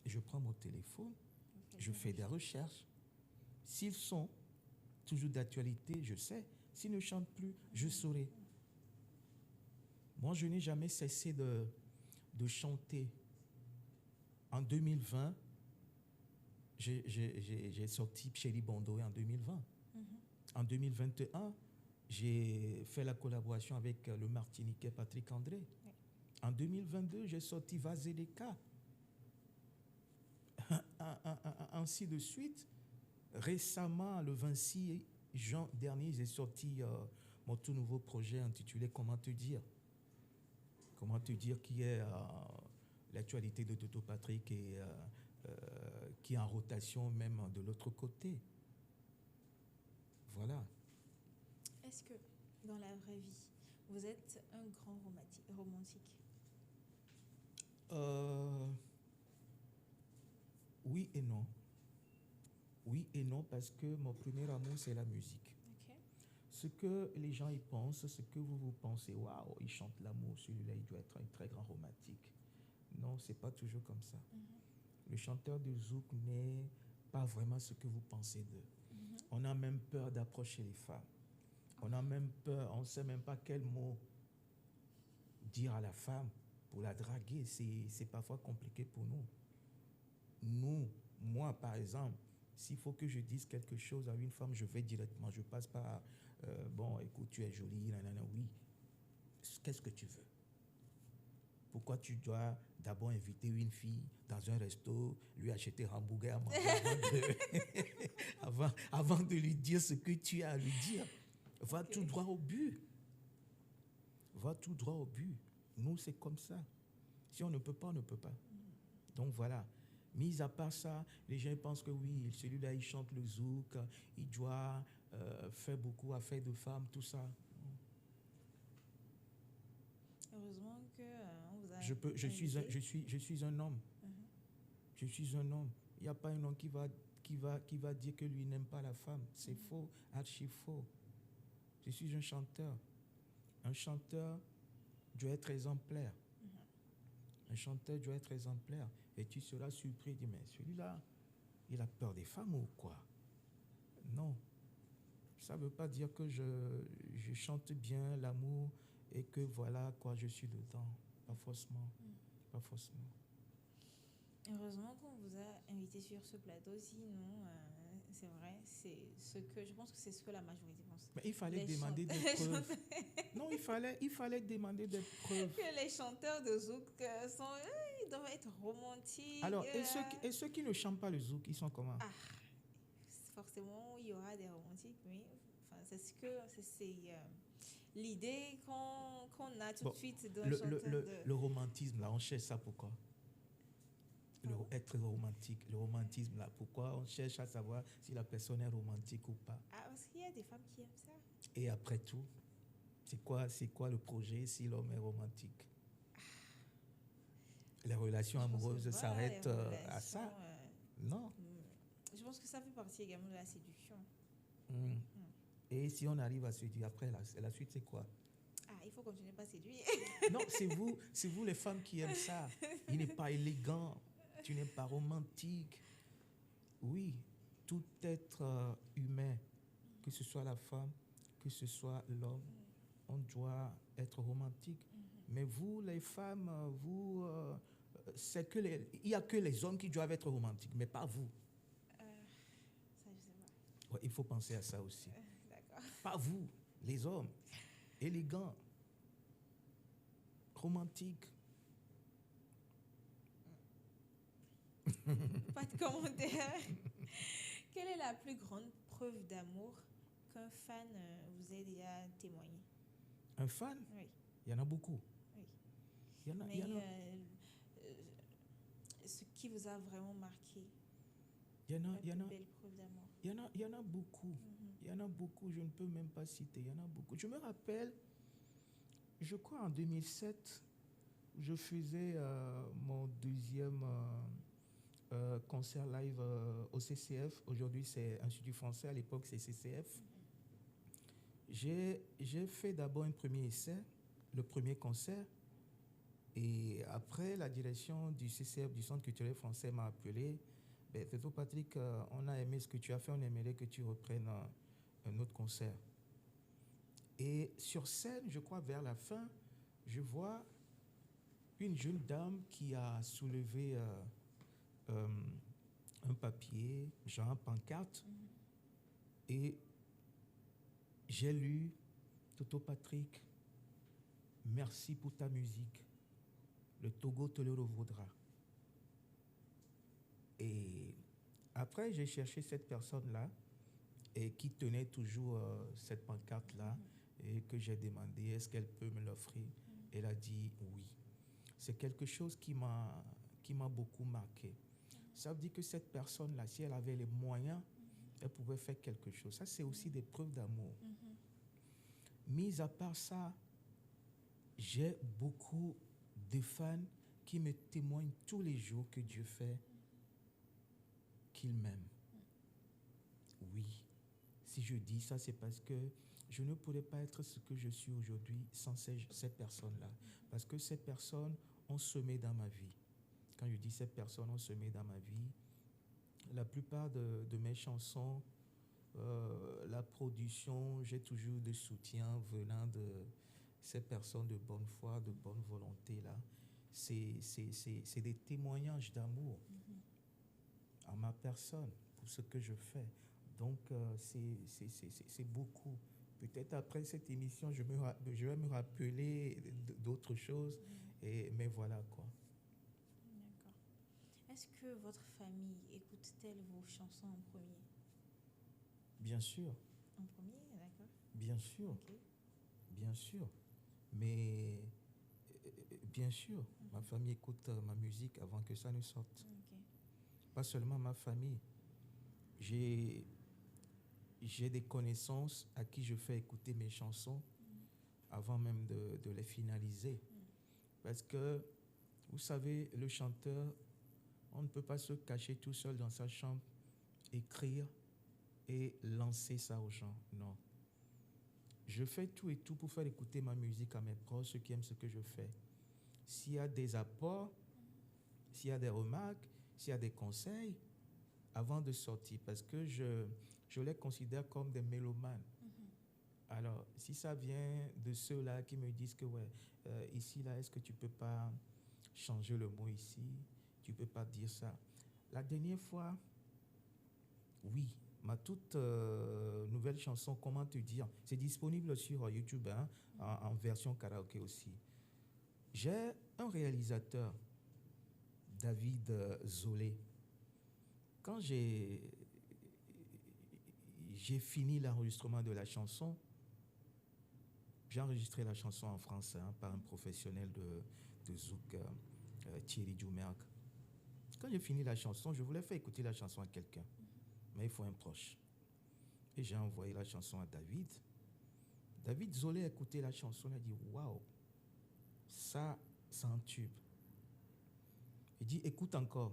je prends mon téléphone, je fais des recherches. S'ils sont toujours d'actualité, je sais. S'ils ne chantent plus, je saurai. Moi, je n'ai jamais cessé de chanter. En 2020, j'ai sorti Chérie Bondo en 2020. En 2021, j'ai fait la collaboration avec le Martiniquais Patrick André. En 2022, j'ai sorti Vazeleka. Ainsi de suite. Récemment, le 26 juin dernier, j'ai sorti mon tout nouveau projet intitulé Comment te dire? Comment te dire qui est l'actualité de Toto Patrick et qui est en rotation même de l'autre côté. Voilà. Est-ce que dans la vraie vie, vous êtes un grand romantique? Oui et non. Oui et non, parce que mon premier amour, c'est la musique. Okay. Ce que les gens y pensent, ce que vous pensez, waouh, il chante l'amour, celui-là, il doit être un très grand romantique. Non, c'est pas toujours comme ça. Le chanteur de zouk n'est pas vraiment ce que vous pensez d'eux. On a même peur d'approcher les femmes. On a même peur, on ne sait même pas quel mot dire à la femme pour la draguer. C'est parfois compliqué pour nous. Moi, par exemple, s'il faut que je dise quelque chose à une femme, je vais directement. Je passe par, bon, écoute, tu es jolie, nanana, oui. Qu'est-ce que tu veux? Pourquoi tu dois d'abord inviter une fille dans un resto, lui acheter un hamburger à manger avant de lui dire ce que tu as à lui dire? Va tout droit au but. Va tout droit au but. Nous, c'est comme ça. Si on ne peut pas, on ne peut pas. Donc voilà. Mis à part ça, les gens pensent que oui, celui-là, il chante le zouk, il doit faire beaucoup affaires de femmes, tout ça. Heureusement que vous avez je suis un homme. Je suis un homme. Il n'y a pas un homme qui va dire que lui n'aime pas la femme. C'est faux, archi faux. Je suis un chanteur. Un chanteur doit être exemplaire. Un chanteur doit être exemplaire. Et tu seras surpris, dis, mais celui-là, il a peur des femmes ou quoi? Non. Ça ne veut pas dire que je chante bien l'amour et que voilà quoi, je suis dedans. Pas forcément. Pas forcément. Heureusement qu'on vous a invité sur ce plateau, sinon, c'est vrai, je pense que c'est ce que la majorité pense. Mais il fallait demander des preuves. Non, il fallait demander des preuves. Que les chanteurs de zouk ils doivent être romantiques. Alors, et ceux qui ne chantent pas le zouk, ils sont comment? Forcément, il y aura des romantiques, mais c'est l'idée qu'on a tout de suite d'un chanteur le romantisme, là, on cherche ça pourquoi? Être romantique, le romantisme là. Pourquoi on cherche à savoir si la personne est romantique ou pas? Ah, parce qu'il y a des femmes qui aiment ça. Et après tout, c'est quoi le projet si l'homme est romantique? Les relations Je pense que amoureuses voilà, s'arrêtent les à ça? relations, Non. je pense que ça fait partie également de la séduction. Mm. Et si on arrive à se dire après, la suite c'est quoi? Ah, il faut continuer par séduire. Non, c'est vous les femmes qui aiment ça. Il n'est pas élégant, tu n'es pas romantique. Oui, tout être humain, que ce soit la femme, que ce soit l'homme, on doit être romantique. Mais vous, les femmes, vous, c'est que il n'y a que les hommes qui doivent être romantiques, mais pas vous. Ça, je sais pas. Ouais, il faut penser à ça aussi. D'accord. Pas vous, les hommes, élégants, romantiques. Pas de commentaire. Quelle est la plus grande preuve d'amour qu'un fan vous ait déjà témoigné? Un fan, Oui, il y en a beaucoup. oui. Il y en a, il y Mais en a, ce qui vous a vraiment marqué, il y en a, la il y en plus a, belle preuve d'amour. il y en a beaucoup. Il y en a beaucoup, je ne peux même pas citer. Il y en a beaucoup. Je me rappelle, je crois en 2007, je faisais mon deuxième concert live au CCF. Aujourd'hui, c'est Institut français. À l'époque, c'est CCF. J'ai fait d'abord un premier essai, le premier concert. Et après, la direction du CCF, du Centre culturel français, m'a appelé. Ben, Toto Patrick, on a aimé ce que tu as fait, on aimerait que tu reprennes un autre concert. Et sur scène, je crois vers la fin, je vois une jeune dame qui a soulevé un papier, genre pancarte, et j'ai lu Toto Patrick, merci pour ta musique. Le Togo te le revaudra. Et après, j'ai cherché cette personne-là et qui tenait toujours cette pancarte-là et que j'ai demandé est-ce qu'elle peut me l'offrir. Elle a dit oui. C'est quelque chose qui m'a beaucoup marqué. Ça veut dire que cette personne-là, si elle avait les moyens, elle pouvait faire quelque chose. Ça, c'est aussi des preuves d'amour. Mis à part ça, j'ai beaucoup de fans qui me témoignent tous les jours que Dieu fait, qu'il m'aime. Oui, si je dis ça, c'est parce que je ne pourrais pas être ce que je suis aujourd'hui sans ces personnes-là. Parce que ces personnes ont semé dans ma vie. Quand je dis ces personnes ont semé dans ma vie, la plupart de mes chansons, la production, j'ai toujours de soutien venant de ces personnes de bonne foi, de bonne volonté là. C'est des témoignages d'amour à ma personne pour ce que je fais. Donc c'est beaucoup. Peut-être après cette émission, je vais me rappeler d'autres choses. Mais voilà quoi. D'accord. Est-ce que votre famille écoute-t-elle vos chansons en premier? Bien sûr, En premier, d'accord. bien sûr, Ok. bien sûr. Mais bien sûr, ma famille écoute ma musique avant que ça ne sorte. Ok. Pas seulement ma famille. J'ai des connaissances à qui je fais écouter mes chansons avant même de les finaliser. Parce que, vous savez, le chanteur, on ne peut pas se cacher tout seul dans sa chambre, écrire et lancer ça aux gens. Non. Je fais tout et tout pour faire écouter ma musique à mes proches, ceux qui aiment ce que je fais. S'il y a des apports, s'il y a des remarques, s'il y a des conseils, avant de sortir, parce que je les considère comme des mélomanes. Alors, si ça vient de ceux-là qui me disent que, ouais, ici, là, est-ce que tu peux pas changer le mot ici? Tu peux pas dire ça. La dernière fois, oui, ma toute nouvelle chanson, comment te dire, c'est disponible sur YouTube, hein, en version karaoké aussi. J'ai un réalisateur, David Zolé. Quand j'ai fini l'enregistrement de la chanson, j'ai enregistré la chanson en français par un professionnel de zouk, Thierry Dumergue. Quand j'ai fini la chanson, je voulais faire écouter la chanson à quelqu'un. Mais il faut un proche. Et j'ai envoyé la chanson à David. David Zolé a écouté la chanson, il a dit waouh, ça, c'est un tube. Il dit écoute encore.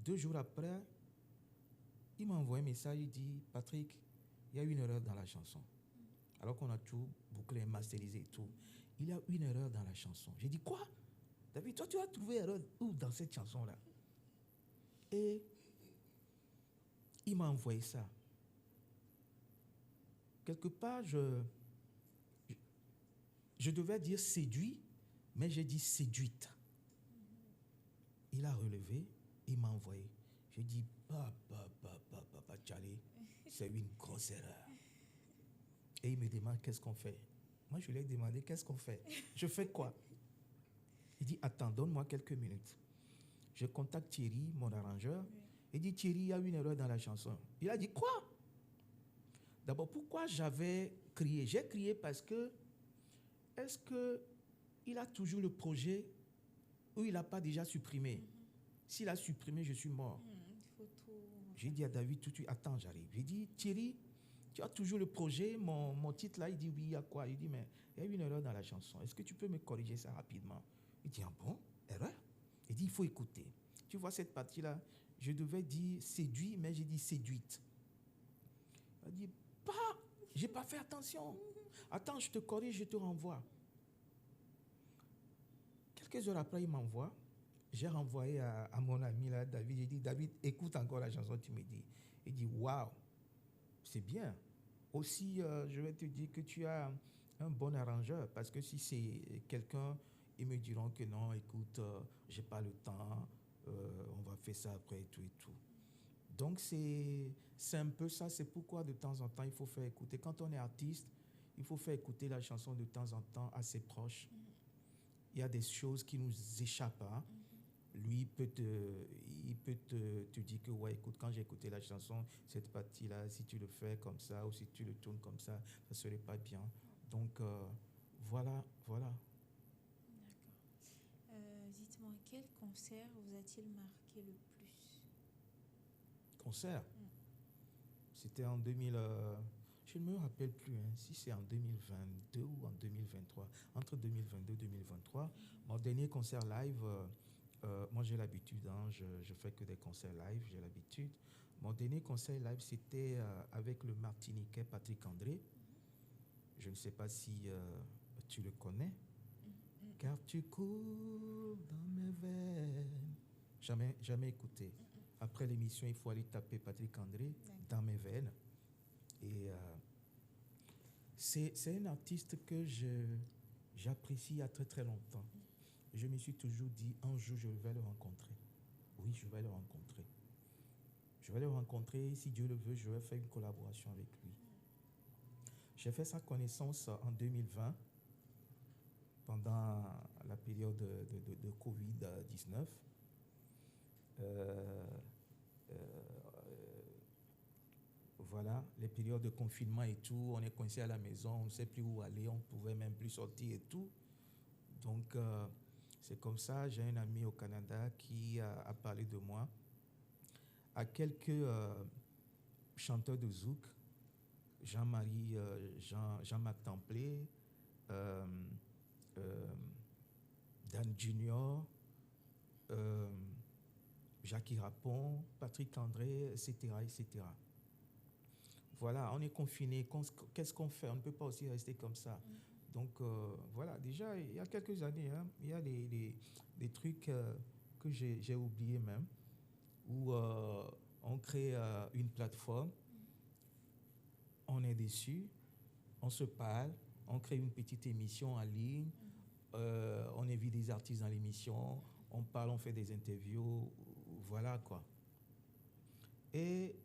2 jours après, il m'a envoyé un message, il dit Patrick, il y a une erreur dans la chanson. Alors qu'on a tout bouclé, masterisé et tout. Il y a une erreur dans la chanson. J'ai dit quoi? David, toi tu as trouvé erreur où dans cette chanson-là? Et il m'a envoyé ça. Quelque part, je devais dire séduit, mais j'ai dit séduite. Il a relevé, il m'a envoyé. J'ai dit, papa, Charlie, c'est une grosse erreur. Et il me demande, qu'est-ce qu'on fait? Moi, je lui ai demandé, qu'est-ce qu'on fait? Je fais quoi? Il dit, attends, donne-moi quelques minutes. Je contacte Thierry, mon arrangeur. Il dit, Thierry, il y a une erreur dans la chanson. Il a dit, quoi? D'abord, pourquoi j'avais crié? J'ai crié parce que, est-ce qu'il a toujours le projet ou il n'a pas déjà supprimé? S'il a supprimé, je suis mort. J'ai dit à David tout de suite, attends, j'arrive. J'ai dit, Thierry, tu as toujours le projet, mon titre là, il dit oui, il y a quoi? Il dit, mais il y a une erreur dans la chanson. Est-ce que tu peux me corriger ça rapidement? Il dit, ah bon, erreur? Il dit, il faut écouter. Tu vois cette partie-là, je devais dire séduit, mais j'ai dit séduite. Il a dit, j'ai pas fait attention. Attends, je te corrige, je te renvoie. Quelques heures après, il m'envoie. J'ai renvoyé à mon ami là, David. J'ai dit, David, écoute encore la chanson, tu me dis. Il dit, waouh, c'est bien. Aussi, je vais te dire que tu as un bon arrangeur, parce que si c'est quelqu'un, ils me diront que non, écoute, j'ai pas le temps, on va faire ça après et tout et tout. Donc, c'est un peu ça. C'est pourquoi de temps en temps, il faut faire écouter. Quand on est artiste, il faut faire écouter la chanson de temps en temps à ses proches. Il y a des choses qui nous échappent. Hein. Lui, il peut te dire que, ouais, écoute, quand j'ai écouté la chanson, cette partie-là, si tu le fais comme ça ou si tu le tournes comme ça ne serait pas bien. Donc, voilà. D'accord. Dites-moi, quel concert vous a-t-il marqué le plus? Concert? C'était en 2000... je ne me rappelle plus si c'est en 2022 ou en 2023. Entre 2022 et 2023, mon dernier concert live... moi, j'ai l'habitude, je fais que des concerts live, j'ai l'habitude. Mon dernier concert live, c'était avec le Martiniquais Patrick André. Je ne sais pas si tu le connais. Car tu coules dans mes veines. Jamais écouté. Après l'émission, il faut aller taper Patrick André dans mes veines. Et c'est un artiste que j'apprécie il y a très très longtemps. Je me suis toujours dit, un jour, je vais le rencontrer. Oui, je vais le rencontrer. Je vais le rencontrer, si Dieu le veut, je vais faire une collaboration avec lui. J'ai fait sa connaissance en 2020, pendant la période de Covid-19. Voilà, les périodes de confinement et tout, on est coincé à la maison, on ne sait plus où aller, on ne pouvait même plus sortir et tout. Donc, c'est comme ça, j'ai un ami au Canada qui a parlé de moi à quelques chanteurs de zouk, Jean-Marc Templé, Dan Junior, Jackie Rapon, Patrick André, etc., etc. Voilà, on est confiné. Qu'est-ce qu'on fait? On ne peut pas aussi rester comme ça. Donc, voilà, déjà, il y a quelques années, il y a des trucs que j'ai oubliés même, où on crée une plateforme, on est dessus, on se parle, on crée une petite émission en ligne, on invite des artistes dans l'émission, on parle, on fait des interviews, voilà quoi. Et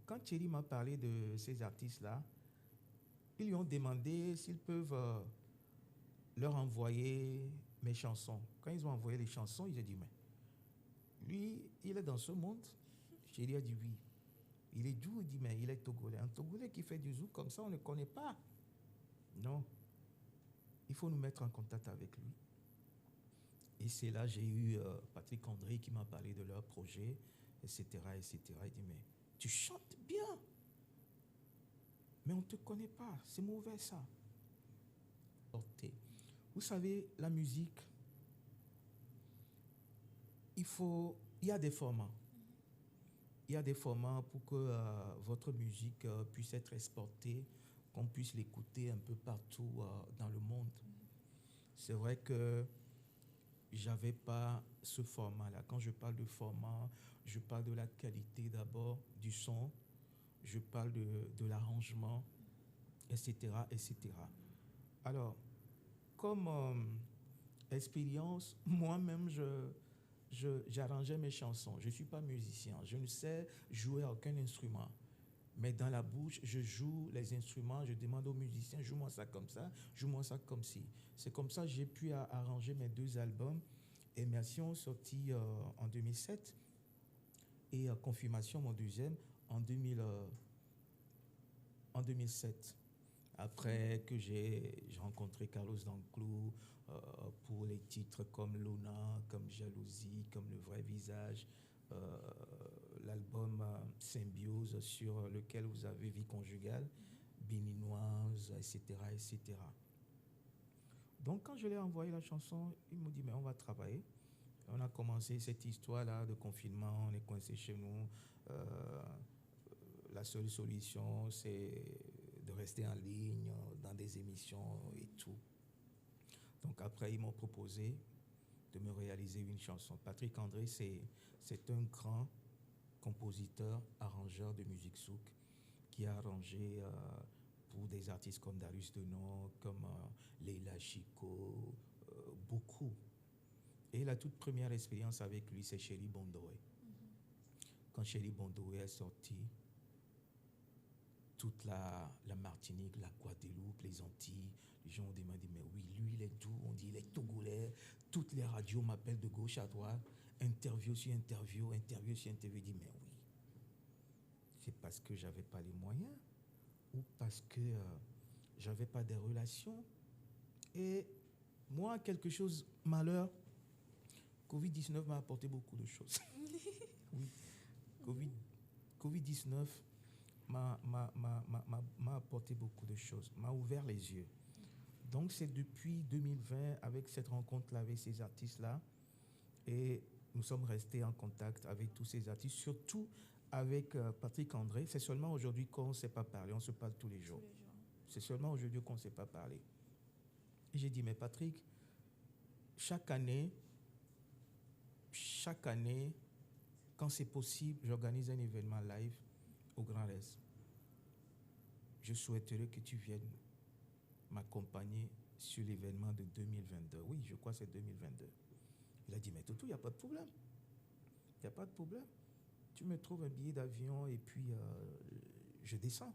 quand Thierry m'a parlé de ces artistes-là, ils lui ont demandé s'ils peuvent leur envoyer mes chansons. Quand ils ont envoyé les chansons, ils ont dit, mais lui, il est dans ce monde. Thierry a dit oui. Il est d'où? Il dit, mais il est togolais. Un Togolais qui fait du zouk comme ça, on ne connaît pas. Non. Il faut nous mettre en contact avec lui. Et c'est là j'ai eu Patrick André qui m'a parlé de leur projet, etc., etc. Il dit, mais tu chantes bien, mais on ne te connaît pas, c'est mauvais ça. Vous savez, la musique, il y a des formats. Il y a des formats pour que votre musique puisse être exportée, qu'on puisse l'écouter un peu partout dans le monde. C'est vrai que j'avais pas ce format-là. Quand je parle de format, je parle de la qualité d'abord du son, je parle de l'arrangement, etc., etc. Alors, comme expérience, moi-même, j'arrangeais mes chansons. Je ne suis pas musicien, je ne sais jouer à aucun instrument. Mais dans la bouche, je joue les instruments, je demande aux musiciens, joue-moi ça comme ça, joue-moi ça comme ci. C'est comme ça que j'ai pu arranger mes 2 albums. Immersion, sorti en 2007, et Confirmation, mon deuxième, en 2007. Après que j'ai rencontré Carlos Danclou pour les titres comme Luna, comme Jalousie, comme Le Vrai Visage, l'album Symbiose sur lequel vous avez Vie Conjugale, Béninoise, etc., etc. Donc quand je lui ai envoyé la chanson, il me dit mais on va travailler. On a commencé cette histoire-là de confinement, on est coincé chez nous. La seule solution, c'est de rester en ligne, dans des émissions et tout. Donc après, ils m'ont proposé de me réaliser une chanson. Patrick André, c'est un grand compositeur, arrangeur de musique souk qui a arrangé pour des artistes comme Darius Denon, comme Leila Chico, beaucoup. Et la toute première expérience avec lui, c'est Chéri Bondoé. Quand Chéri Bondoé est sorti, toute la Martinique, la Guadeloupe, les Antilles, les gens ont demandé, mais oui, lui, il est d'où? On dit, il est togolais. Toutes les radios m'appellent de gauche à droite. Interview sur interview, interview sur interview. Je dis, mais oui, c'est parce que j'avais pas les moyens ou parce que j'avais pas des relations. Et moi, quelque chose, malheur, Covid-19 m'a apporté beaucoup de choses. Oui, Covid-19 m'a apporté beaucoup de choses, m'a ouvert les yeux. Donc c'est depuis 2020, avec cette rencontre-là, avec ces artistes-là, et nous sommes restés en contact avec tous ces artistes, surtout avec Patrick André. C'est seulement aujourd'hui qu'on ne s'est pas parlé, on se parle tous les jours. C'est seulement aujourd'hui qu'on ne s'est pas parlé. Et j'ai dit, mais Patrick, chaque année, quand c'est possible, j'organise un événement live au Grand Est. Je souhaiterais que tu viennes m'accompagner sur l'événement de 2022. Oui, je crois que c'est 2022. Il a dit, mais Toto, il n'y a pas de problème. Il n'y a pas de problème. Tu me trouves un billet d'avion et puis je descends.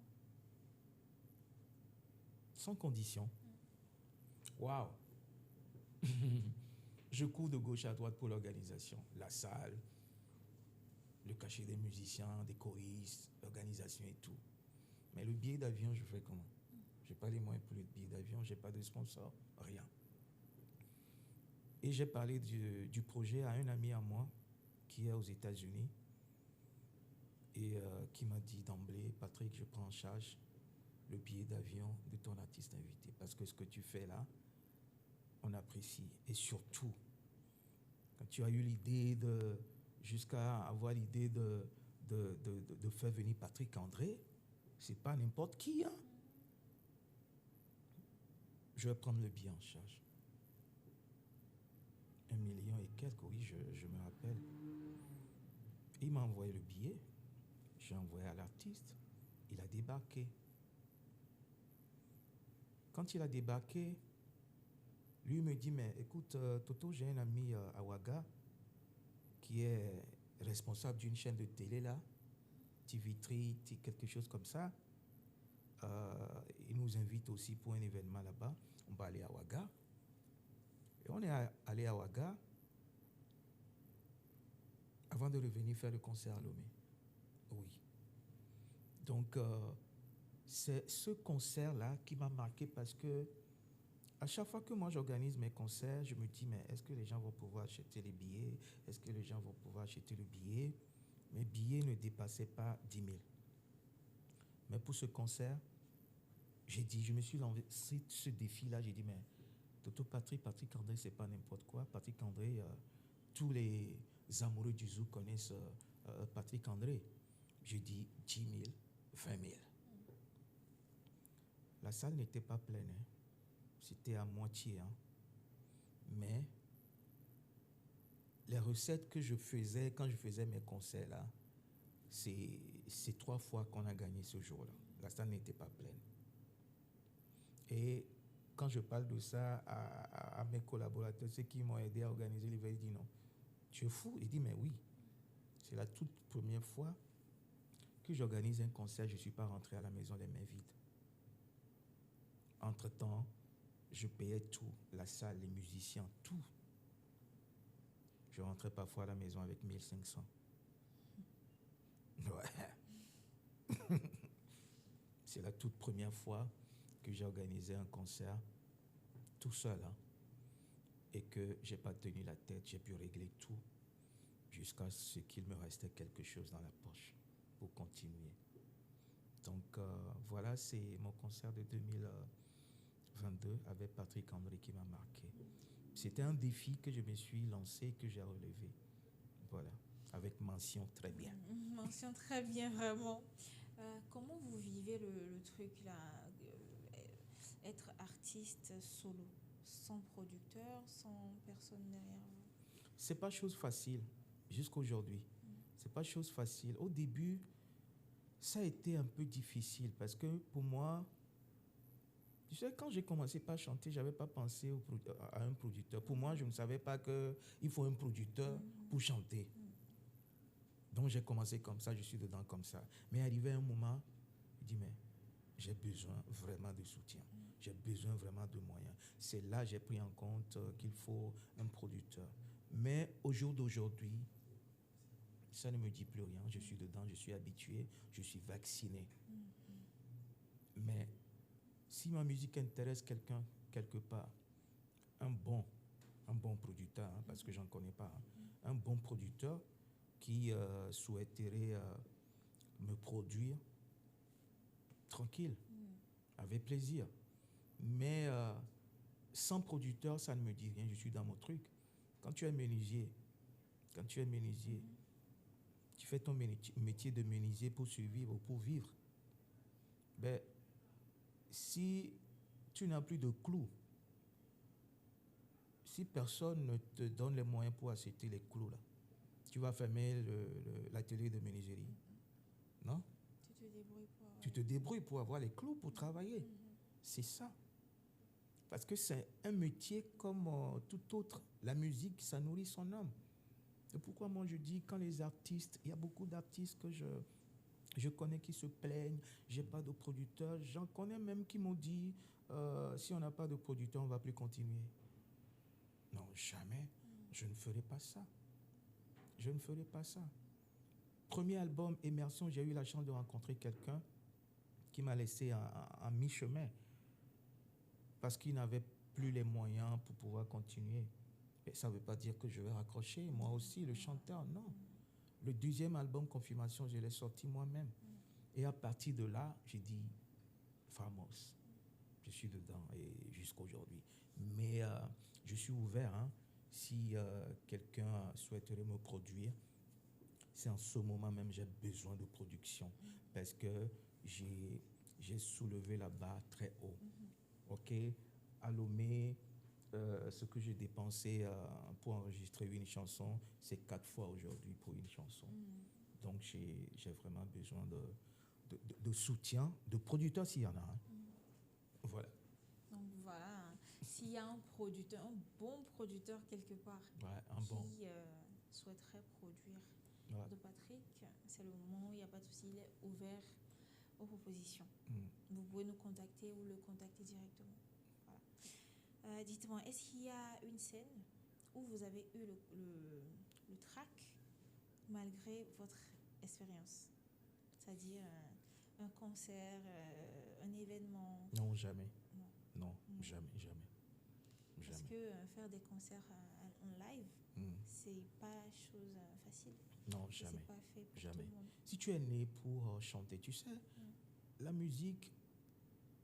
Sans condition. Waouh! Je cours de gauche à droite pour l'organisation. La salle, le cachet des musiciens, des choristes, l'organisation et tout. Mais le billet d'avion, je fais comment? Je n'ai pas les moyens pour le billet d'avion, je n'ai pas de sponsor, rien. Et j'ai parlé du projet à un ami à moi qui est aux États-Unis et qui m'a dit d'emblée, Patrick, je prends en charge le billet d'avion de ton artiste invité parce que ce que tu fais là, on apprécie. Et surtout, quand tu as eu l'idée jusqu'à avoir l'idée de faire venir Patrick André, c'est pas n'importe qui, hein. Je vais prendre le billet en charge. 1 million et quelques, oui, je me rappelle. Il m'a envoyé le billet, j'ai envoyé à l'artiste, il a débarqué. Quand il a débarqué, lui me dit, mais écoute, Toto, j'ai un ami à Ouaga qui est responsable d'une chaîne de télé là, TV3, quelque chose comme ça. Il nous invite aussi pour un événement là-bas. On va aller à Ouaga. Et on est allé à Ouaga avant de revenir faire le concert à Lomé. Oui. Donc, c'est ce concert-là qui m'a marqué parce que À chaque fois que moi j'organise mes concerts, je me dis, mais est-ce que les gens vont pouvoir acheter les billets? Est-ce que les gens vont pouvoir acheter le billet? Mes billets ne dépassaient pas 10 000. Mais pour ce concert, j'ai dit, je me suis lancé ce défi-là, j'ai dit, mais Toto Patrick André, c'est pas n'importe quoi. Patrick André, tous les amoureux du zouk connaissent Patrick André. J'ai dit 10 000, 20 000. La salle n'était pas pleine, hein. C'était à moitié. Hein. Mais les recettes que je faisais quand je faisais mes concerts là, c'est 3 fois qu'on a gagné ce jour-là. La salle n'était pas pleine. Et quand je parle de ça à mes collaborateurs, ceux qui m'ont aidé à organiser l'événement, ils disent non, tu es fou. Il dit mais oui, c'est la toute première fois que j'organise un concert, je ne suis pas rentré à la maison les mains vides. Entre-temps, je payais tout, la salle, les musiciens, tout. Je rentrais parfois à la maison avec 1500. Ouais. C'est la toute première fois que j'ai organisé un concert tout seul. Hein, et que je n'ai pas tenu la tête, j'ai pu régler tout jusqu'à ce qu'il me restait quelque chose dans la poche pour continuer. Donc voilà, c'est mon concert de 2022 avec Patrick André qui m'a marqué. C'était un défi que je me suis lancé, que j'ai relevé. Voilà, avec mention très bien. Mention très bien, vraiment. Comment vous vivez le truc là, être artiste solo, sans producteur, sans personne derrière vous? C'est pas chose facile, jusqu'aujourd'hui. C'est pas chose facile. Au début, ça a été un peu difficile parce que pour moi, tu sais, quand j'ai commencé par chanter, je n'avais pas pensé à un producteur. Pour moi, je ne savais pas qu'il faut un producteur pour chanter. Donc j'ai commencé comme ça, je suis dedans comme ça. Mais arrivé un moment, je dis mais j'ai besoin vraiment de soutien. J'ai besoin vraiment de moyens. C'est là que j'ai pris en compte qu'il faut un producteur. Mais au jour d'aujourd'hui, ça ne me dit plus rien. Je suis dedans, je suis habitué, je suis vacciné. Mais si ma musique intéresse quelqu'un quelque part, un bon producteur, hein, parce que j'en connais pas, hein, un bon producteur qui souhaiterait me produire tranquille, avec plaisir. Mais sans producteur, ça ne me dit rien, je suis dans mon truc. Quand tu es menuisier, tu fais ton métier de menuisier pour survivre, pour vivre. Ben, si tu n'as plus de clous, si personne ne te donne les moyens pour acheter les clous, là, tu vas fermer l'atelier de menuiserie. Non? Tu te débrouilles pour avoir les clous pour travailler. C'est ça. Parce que c'est un métier comme tout autre. La musique, ça nourrit son âme. C'est pourquoi moi je dis, quand les artistes, il y a beaucoup d'artistes que je connais qui se plaignent, j'ai pas de producteur. J'en connais même qui m'ont dit, si on n'a pas de producteur, on ne va plus continuer. Non, jamais. Je ne ferai pas ça. Je ne ferai pas ça. Premier album, Immersion, j'ai eu la chance de rencontrer quelqu'un qui m'a laissé en mi-chemin parce qu'il n'avait plus les moyens pour pouvoir continuer. Et ça ne veut pas dire que je vais raccrocher, moi aussi, le chanteur, non. Le deuxième album, Confirmation, je l'ai sorti moi-même. Et à partir de là, j'ai dit, Famos, je suis dedans et jusqu'à aujourd'hui. Mais je suis ouvert, hein, si quelqu'un souhaiterait me produire. C'est en ce moment même j'ai besoin de production parce que j'ai soulevé la barre très haut. Ok, à Lomé, ce que j'ai dépensé pour enregistrer une chanson, c'est 4 fois aujourd'hui pour une chanson. Donc j'ai vraiment besoin de soutien, de producteurs s'il y en a. Hein. Voilà. Donc voilà, s'il y a un producteur, un bon producteur quelque part, qui souhaiterait produire de Patrick, c'est le moment où il n'y a pas de souci, il est ouvert aux propositions. Vous pouvez nous contacter ou le contacter directement. Voilà. Dites-moi, est-ce qu'il y a une scène où vous avez eu le trac malgré votre expérience? C'est-à-dire un concert, un événement? Non, jamais. Non, jamais. Parce jamais. que faire des concerts en live, c'est pas chose facile. Non, Et jamais. c'est pas fait pour Jamais. tout le monde. Si tu es né pour chanter, tu sais, la musique,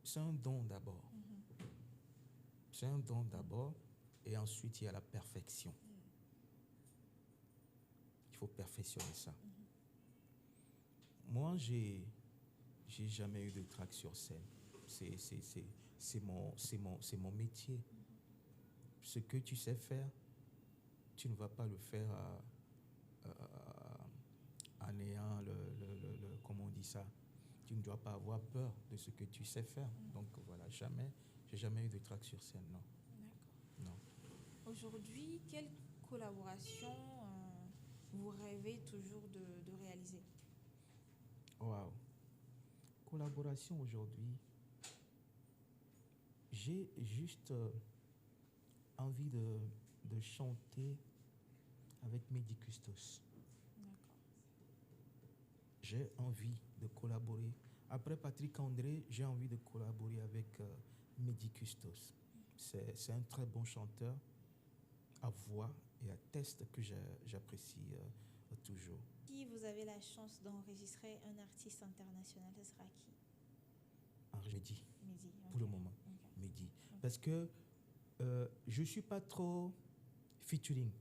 c'est un don d'abord. C'est un don d'abord, et ensuite il y a la perfection. Il faut perfectionner ça. Moi, j'ai jamais eu de trac sur scène. C'est mon métier. Ce que tu sais faire, tu ne vas pas le faire en ayant comment on dit ça. Tu ne dois pas avoir peur de ce que tu sais faire. Donc voilà, j'ai jamais eu de trac sur scène, non. D'accord. Non. Aujourd'hui, quelle collaboration vous rêvez toujours de réaliser? Waouh. Collaboration aujourd'hui. J'ai juste envie de chanter avec Mehdi Custos. D'accord. J'ai envie de collaborer. Après Patrick André, j'ai envie de collaborer avec Mehdi Custos. C'est un très bon chanteur à voix et à texte que j'apprécie toujours. Si vous avez la chance d'enregistrer un artiste international, ce sera qui? Mehdi, Mehdi. pour le moment. Mehdi. Parce que je ne suis pas trop featuring.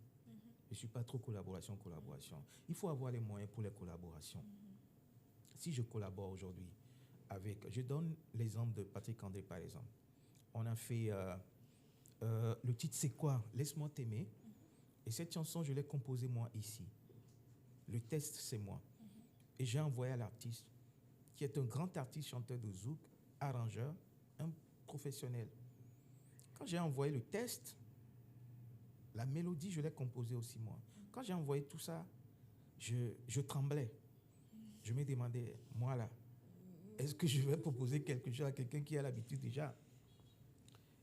Je ne suis pas trop collaboration. Il faut avoir les moyens pour les collaborations. Si je collabore aujourd'hui avec... Je donne l'exemple de Patrick André, par exemple. On a fait... le titre, c'est quoi? Laisse-moi t'aimer. Et cette chanson, je l'ai composée moi ici. Le texte, c'est moi. Et j'ai envoyé à l'artiste, qui est un grand artiste, chanteur de zouk, arrangeur, un professionnel. Quand j'ai envoyé le texte, la mélodie, je l'ai composée aussi moi. Quand j'ai envoyé tout ça, je tremblais. Je me demandais, moi là, est-ce que je vais proposer quelque chose à quelqu'un qui a l'habitude déjà?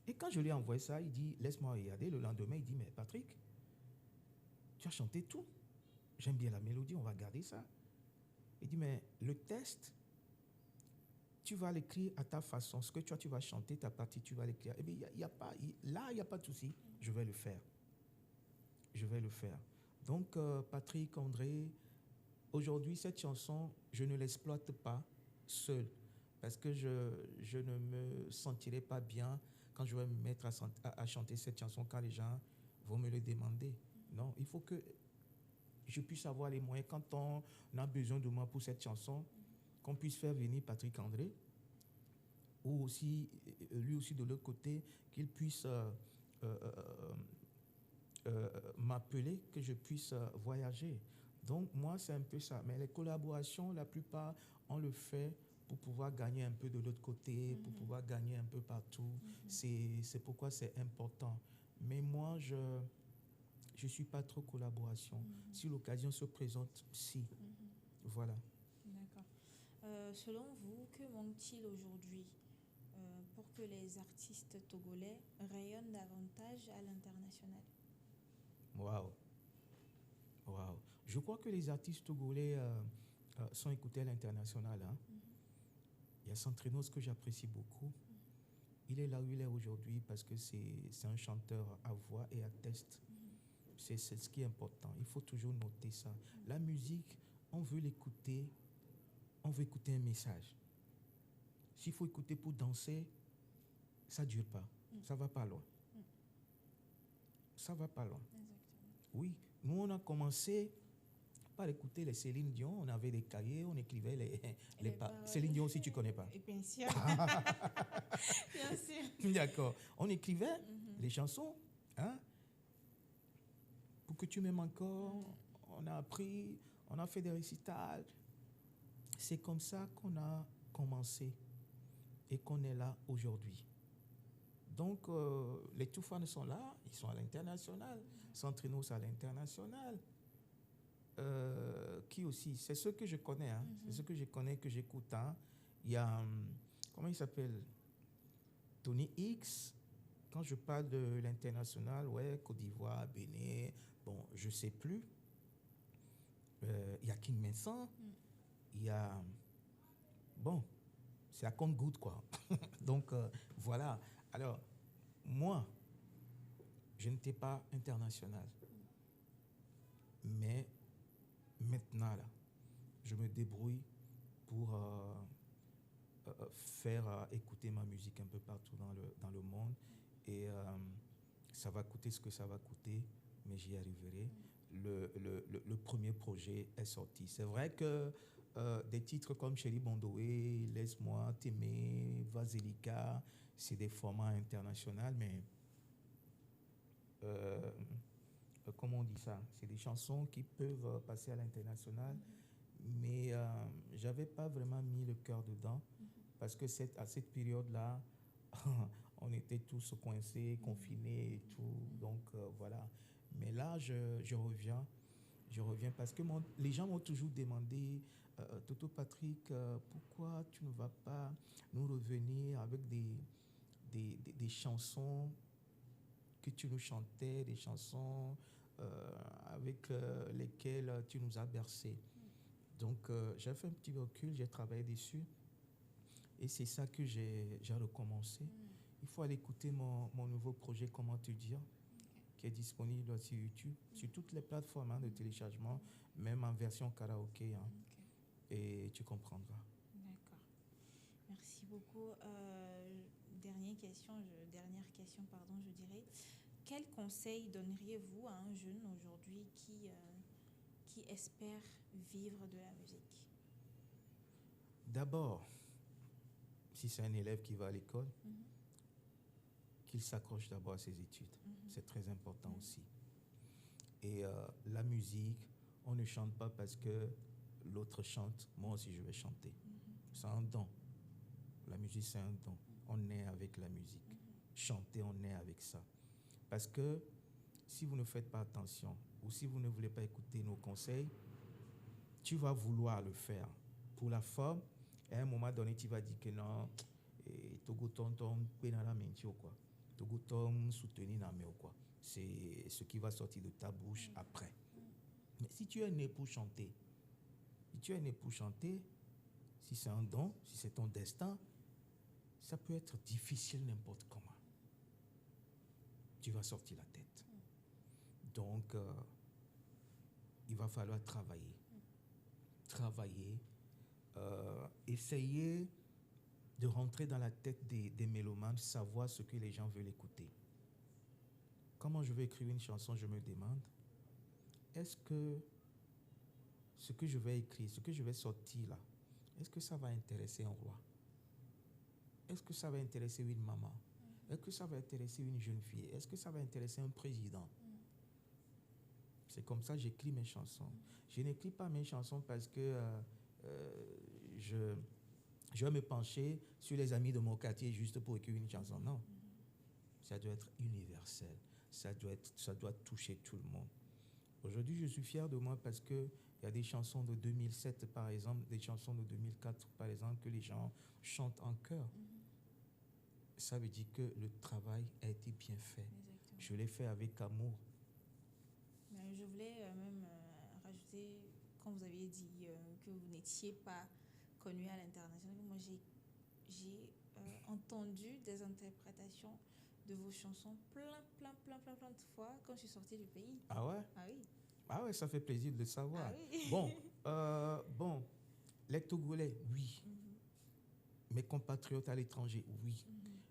Et quand je lui ai envoyé ça, il dit, laisse-moi regarder. Le lendemain, il dit, mais Patrick, tu as chanté tout. J'aime bien la mélodie, on va garder ça. Il dit, mais le texte, tu vas l'écrire à ta façon. Ce que tu vas chanter, ta partie, tu vas l'écrire. Eh bien, il n'y a pas de souci. Je vais le faire. Je vais le faire. Donc, Patrick André, aujourd'hui, cette chanson, je ne l'exploite pas seul. Parce que je ne me sentirai pas bien quand je vais me mettre à chanter cette chanson, quand les gens vont me le demander. Non, il faut que je puisse avoir les moyens. Quand on a besoin de moi pour cette chanson, qu'on puisse faire venir Patrick André, ou aussi, lui aussi de l'autre côté, qu'il puisse m'appeler, que je puisse voyager. Donc moi, c'est un peu ça. Mais les collaborations, la plupart, on le fait pour pouvoir gagner un peu de l'autre côté, pour pouvoir gagner un peu partout. C'est pourquoi c'est important. Mais moi, je ne suis pas trop collaboration. Si l'occasion se présente, si. Voilà. D'accord. Selon vous, que manque-t-il aujourd'hui pour que les artistes togolais rayonnent davantage à l'international? Waouh. Waouh. Je crois que les artistes togolais sont écoutés à l'international. Hein. Il y a Santrinos que j'apprécie beaucoup. Il est là où il est aujourd'hui parce que c'est un chanteur à voix et à texte. C'est ce qui est important. Il faut toujours noter ça. La musique, on veut l'écouter, on veut écouter un message. S'il faut écouter pour danser, ça ne dure pas. Ça ne va pas loin. Ça ne va pas loin. Exactement. Oui, nous on a commencé par écouter les Céline Dion. On avait des cahiers, on écrivait les Céline Dion, si tu ne connais pas. Et bien sûr. Bien sûr. D'accord. On écrivait les chansons. Hein? Pour que tu m'aimes encore, on a appris, on a fait des récitals. C'est comme ça qu'on a commencé et qu'on est là aujourd'hui. Donc, les Toufans sont là, ils sont à l'international. Santrinos à l'international. Qui aussi? C'est ceux que je connais. Hein? C'est ceux que je connais, que j'écoute. Hein? Il y a, comment il s'appelle? Tony X. Quand je parle de l'international, ouais, Côte d'Ivoire, Bénin, bon, je ne sais plus. Il y a King Vincent. Il y a... Bon, c'est à compte-goutte, quoi. Donc, voilà. Alors, moi, Je n'étais pas international. Mais maintenant, là, je me débrouille pour faire écouter ma musique un peu partout dans le monde. Et ça va coûter ce que ça va coûter, mais j'y arriverai. Le premier projet est sorti. C'est vrai que des titres comme Chéri Bondoé, Laisse-moi t'aimer, Vasilika, c'est des formats internationaux, mais comment on dit ça? C'est des chansons qui peuvent passer à l'international, mais j'avais pas vraiment mis le cœur dedans parce que à cette période-là, on était tous coincés, confinés et tout, donc voilà. Mais là, je reviens parce que les gens m'ont toujours demandé, Toto Patrick, pourquoi tu ne vas pas nous revenir avec des chansons que tu nous chantais, des chansons avec lesquelles tu nous as bercés. Donc, j'ai fait un petit recul, j'ai travaillé dessus et c'est ça que j'ai recommencé. Il faut aller écouter mon nouveau projet, Comment te dire, qui est disponible sur YouTube, sur toutes les plateformes de téléchargement, même en version karaoké. Et tu comprendras. D'accord. Merci beaucoup. Dernière question, pardon, je dirais. Quel conseil donneriez-vous à un jeune aujourd'hui qui espère vivre de la musique? D'abord, si c'est un élève qui va à l'école, qu'il s'accroche d'abord à ses études. C'est très important aussi. Et la musique, on ne chante pas parce que l'autre chante, moi aussi je vais chanter. C'est un don. La musique, c'est un don. On est avec la musique. Chanter, on est avec ça. Parce que si vous ne faites pas attention ou si vous ne voulez pas écouter nos conseils, tu vas vouloir le faire pour la forme et à un moment donné, tu vas dire que non, c'est ce qui va sortir de ta bouche après. Mais si tu es né pour chanter, si c'est un don, si c'est ton destin, ça peut être difficile n'importe comment. Tu vas sortir la tête. Donc, il va falloir travailler. Essayer de rentrer dans la tête des mélomanes, savoir ce que les gens veulent écouter. Comment je vais écrire une chanson, je me demande, est-ce que ce que je vais écrire, ce que je vais sortir là, est-ce que ça va intéresser un roi? Est-ce que ça va intéresser une maman? Est-ce que ça va intéresser une jeune fille? Est-ce que ça va intéresser un président? C'est comme ça que j'écris mes chansons. Je n'écris pas mes chansons parce que je vais me pencher sur les amis de mon quartier juste pour écrire une chanson. Non. Ça doit être universel. Ça doit toucher tout le monde. Aujourd'hui, je suis fier de moi parce qu'il y a des chansons de 2007, par exemple, des chansons de 2004, par exemple, que les gens chantent en chœur. Ça veut dire que le travail a été bien fait. Exactement. Je l'ai fait avec amour. Je voulais même rajouter, quand vous aviez dit que vous n'étiez pas connu à l'international, moi j'ai entendu des interprétations de vos chansons plein de fois quand je suis sortie du pays. Ah ouais? Ah oui. Ah ouais, ça fait plaisir de le savoir. Ah oui. Bon, les Togolais, oui. Mes compatriotes à l'étranger, oui.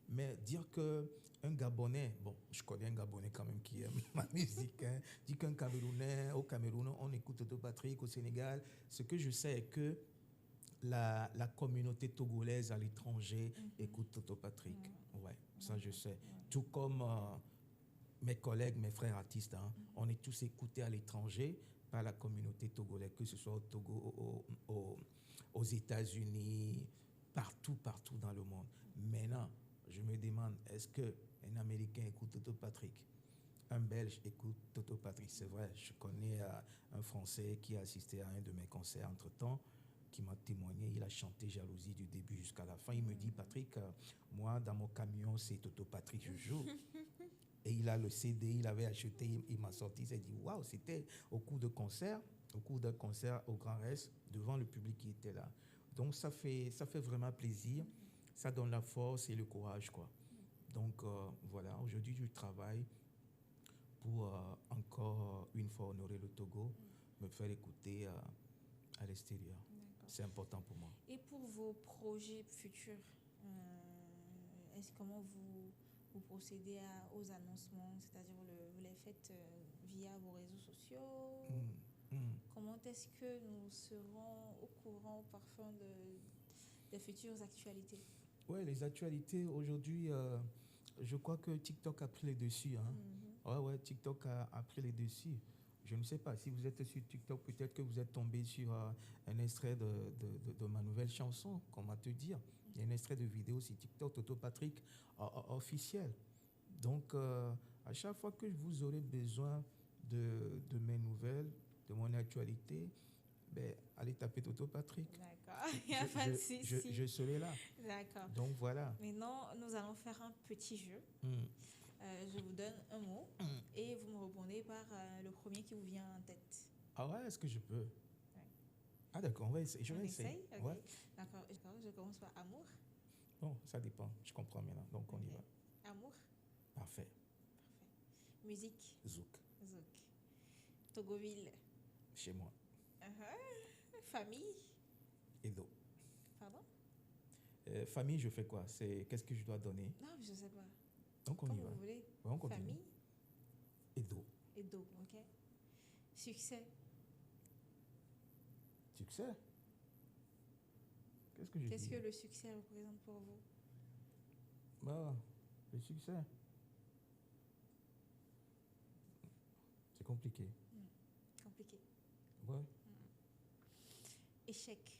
Mais dire qu'un Gabonais, bon, je connais un Gabonais quand même qui aime ma musique, hein, dire qu'un Camerounais, au Cameroun, on écoute Toto Patrick, au Sénégal, ce que je sais est que la communauté togolaise à l'étranger écoute Toto Patrick. Ouais, ça je sais. Tout comme mes collègues, mes frères artistes, hein, on est tous écoutés à l'étranger par la communauté togolaise, que ce soit au Togo, aux États-Unis, partout dans le monde. Maintenant, je me demande, est-ce qu'un Américain écoute Toto Patrick? Un Belge écoute Toto Patrick? C'est vrai, je connais un Français qui a assisté à un de mes concerts entre-temps, qui m'a témoigné, il a chanté Jalousie du début jusqu'à la fin. Il me dit, Patrick, moi, dans mon camion, c'est Toto Patrick, je joue. Et il a le CD, il avait acheté, il m'a sorti, il s'est dit, waouh, c'était au cours d'un concert au Grand Est, devant le public qui était là. Donc, ça fait vraiment plaisir. Ça donne la force et le courage, quoi. Donc, voilà, aujourd'hui, je travaille pour encore une fois honorer le Togo, me faire écouter à l'extérieur. D'accord. C'est important pour moi. Et pour vos projets futurs, comment vous procédez aux annoncements, c'est-à-dire vous les faites via vos réseaux sociaux? Comment est-ce que nous serons au courant parfois des futures actualités? Oui, les actualités aujourd'hui, je crois que TikTok a pris les dessus. Hein. Ouais, TikTok a pris les dessus. Je ne sais pas si vous êtes sur TikTok, peut-être que vous êtes tombé sur un extrait de ma nouvelle chanson, comment te dire. Il y a un extrait de vidéo sur TikTok, Toto Patrick, officiel. Donc, à chaque fois que vous aurez besoin de mes nouvelles, de mon actualité, ben, allez taper Toto Patrick. D'accord, il n'y a pas de souci. Je serai là. D'accord. Donc, voilà. Maintenant, nous allons faire un petit jeu. Je vous donne un mot et vous me répondez par le premier qui vous vient en tête. Ah ouais, est-ce que je peux? Ouais. Ah d'accord, on va essayer. Je vais essayer. Okay. Ouais. D'accord, je commence par amour. Bon, ça dépend, je comprends maintenant, donc on y va. Amour. Parfait. Musique. Zouk. Togoville. Chez moi. Famille. Edo. Pardon? Famille, je fais quoi? Qu'est-ce que je dois donner? Non, je ne sais pas. Donc on Comme y va. Vous voulez. Ouais, on continue. Famille. Edo. Ok. Succès. Succès? Qu'est-ce que je dis? Qu'est-ce que le succès représente pour vous? Bah, le succès. C'est compliqué. Compliqué. Ouais. Échec.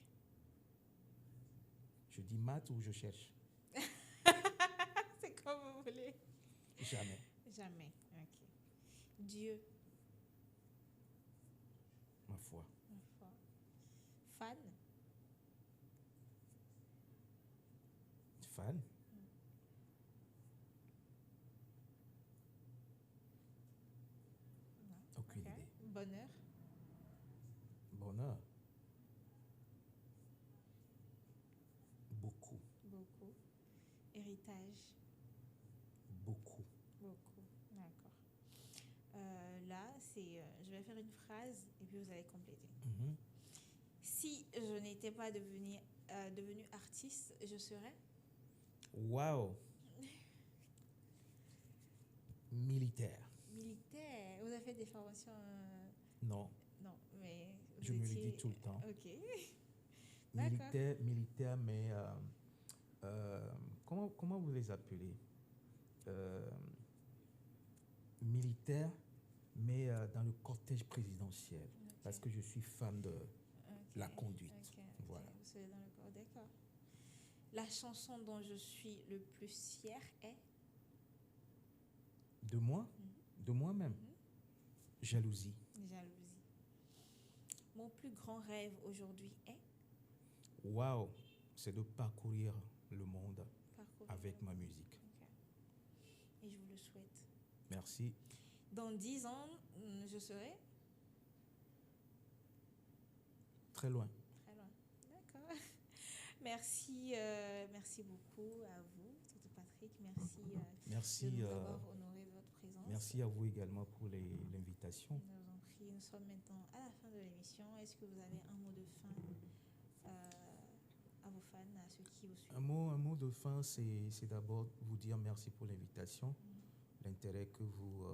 Je dis maths ou je cherche? C'est comme vous voulez. Jamais. Jamais. Ok. Dieu. Ma foi. Fan. Fan? Aucune idée. Bonheur. Bonheur. Beaucoup. Héritage. Beaucoup. D'accord. Là, je vais faire une phrase et puis vous allez compléter. Si je n'étais pas devenue artiste, je serais? Waouh! Militaire. Vous avez fait des formations? Non. Non, mais je me le dis tout le temps. Ok. Militaire, mais comment vous les appelez? Militaire, mais dans le cortège présidentiel. Okay. Parce que je suis fan de la conduite. Voilà. Vous serez dans le corps, d'accord. La chanson dont je suis le plus fière est? De moi? De moi-même? Jalousie. Mon plus grand rêve aujourd'hui est? Waouh! C'est de parcourir le monde avec ma musique. Et je vous le souhaite. Merci. Dans 10 ans, je serai? Très loin. D'accord. Merci beaucoup à vous, Toto Patrick. Merci de nous avoir honoré de votre présence. Merci à vous également pour l'invitation. Nous vous en prie. Nous sommes maintenant à la fin de l'émission. Est-ce que vous avez un mot de fin à vos fans, à ceux qui vous suivent? Un mot de fin, c'est d'abord vous dire merci pour l'invitation, l'intérêt que vous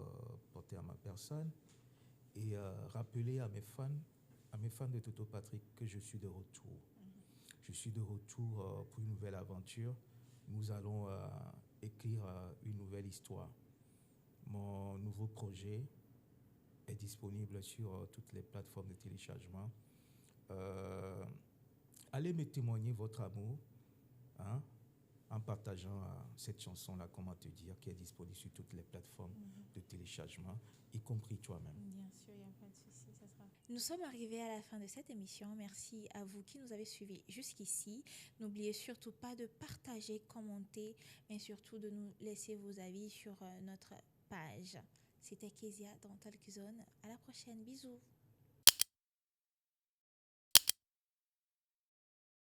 portez à ma personne, et rappeler à mes fans de Toto Patrick que je suis de retour. Je suis de retour pour une nouvelle aventure. Nous allons écrire une nouvelle histoire. Mon nouveau projet est disponible sur toutes les plateformes de téléchargement. Allez me témoigner votre amour, hein, en partageant cette chanson-là, comment te dire, qui est disponible sur toutes les plateformes de téléchargement, y compris toi-même. Bien sûr, il n'y a pas de souci. Nous sommes arrivés à la fin de cette émission. Merci à vous qui nous avez suivis jusqu'ici. N'oubliez surtout pas de partager, commenter, mais surtout de nous laisser vos avis sur notre page. C'était Kezia dans Talk Zone. À la prochaine. Bisous.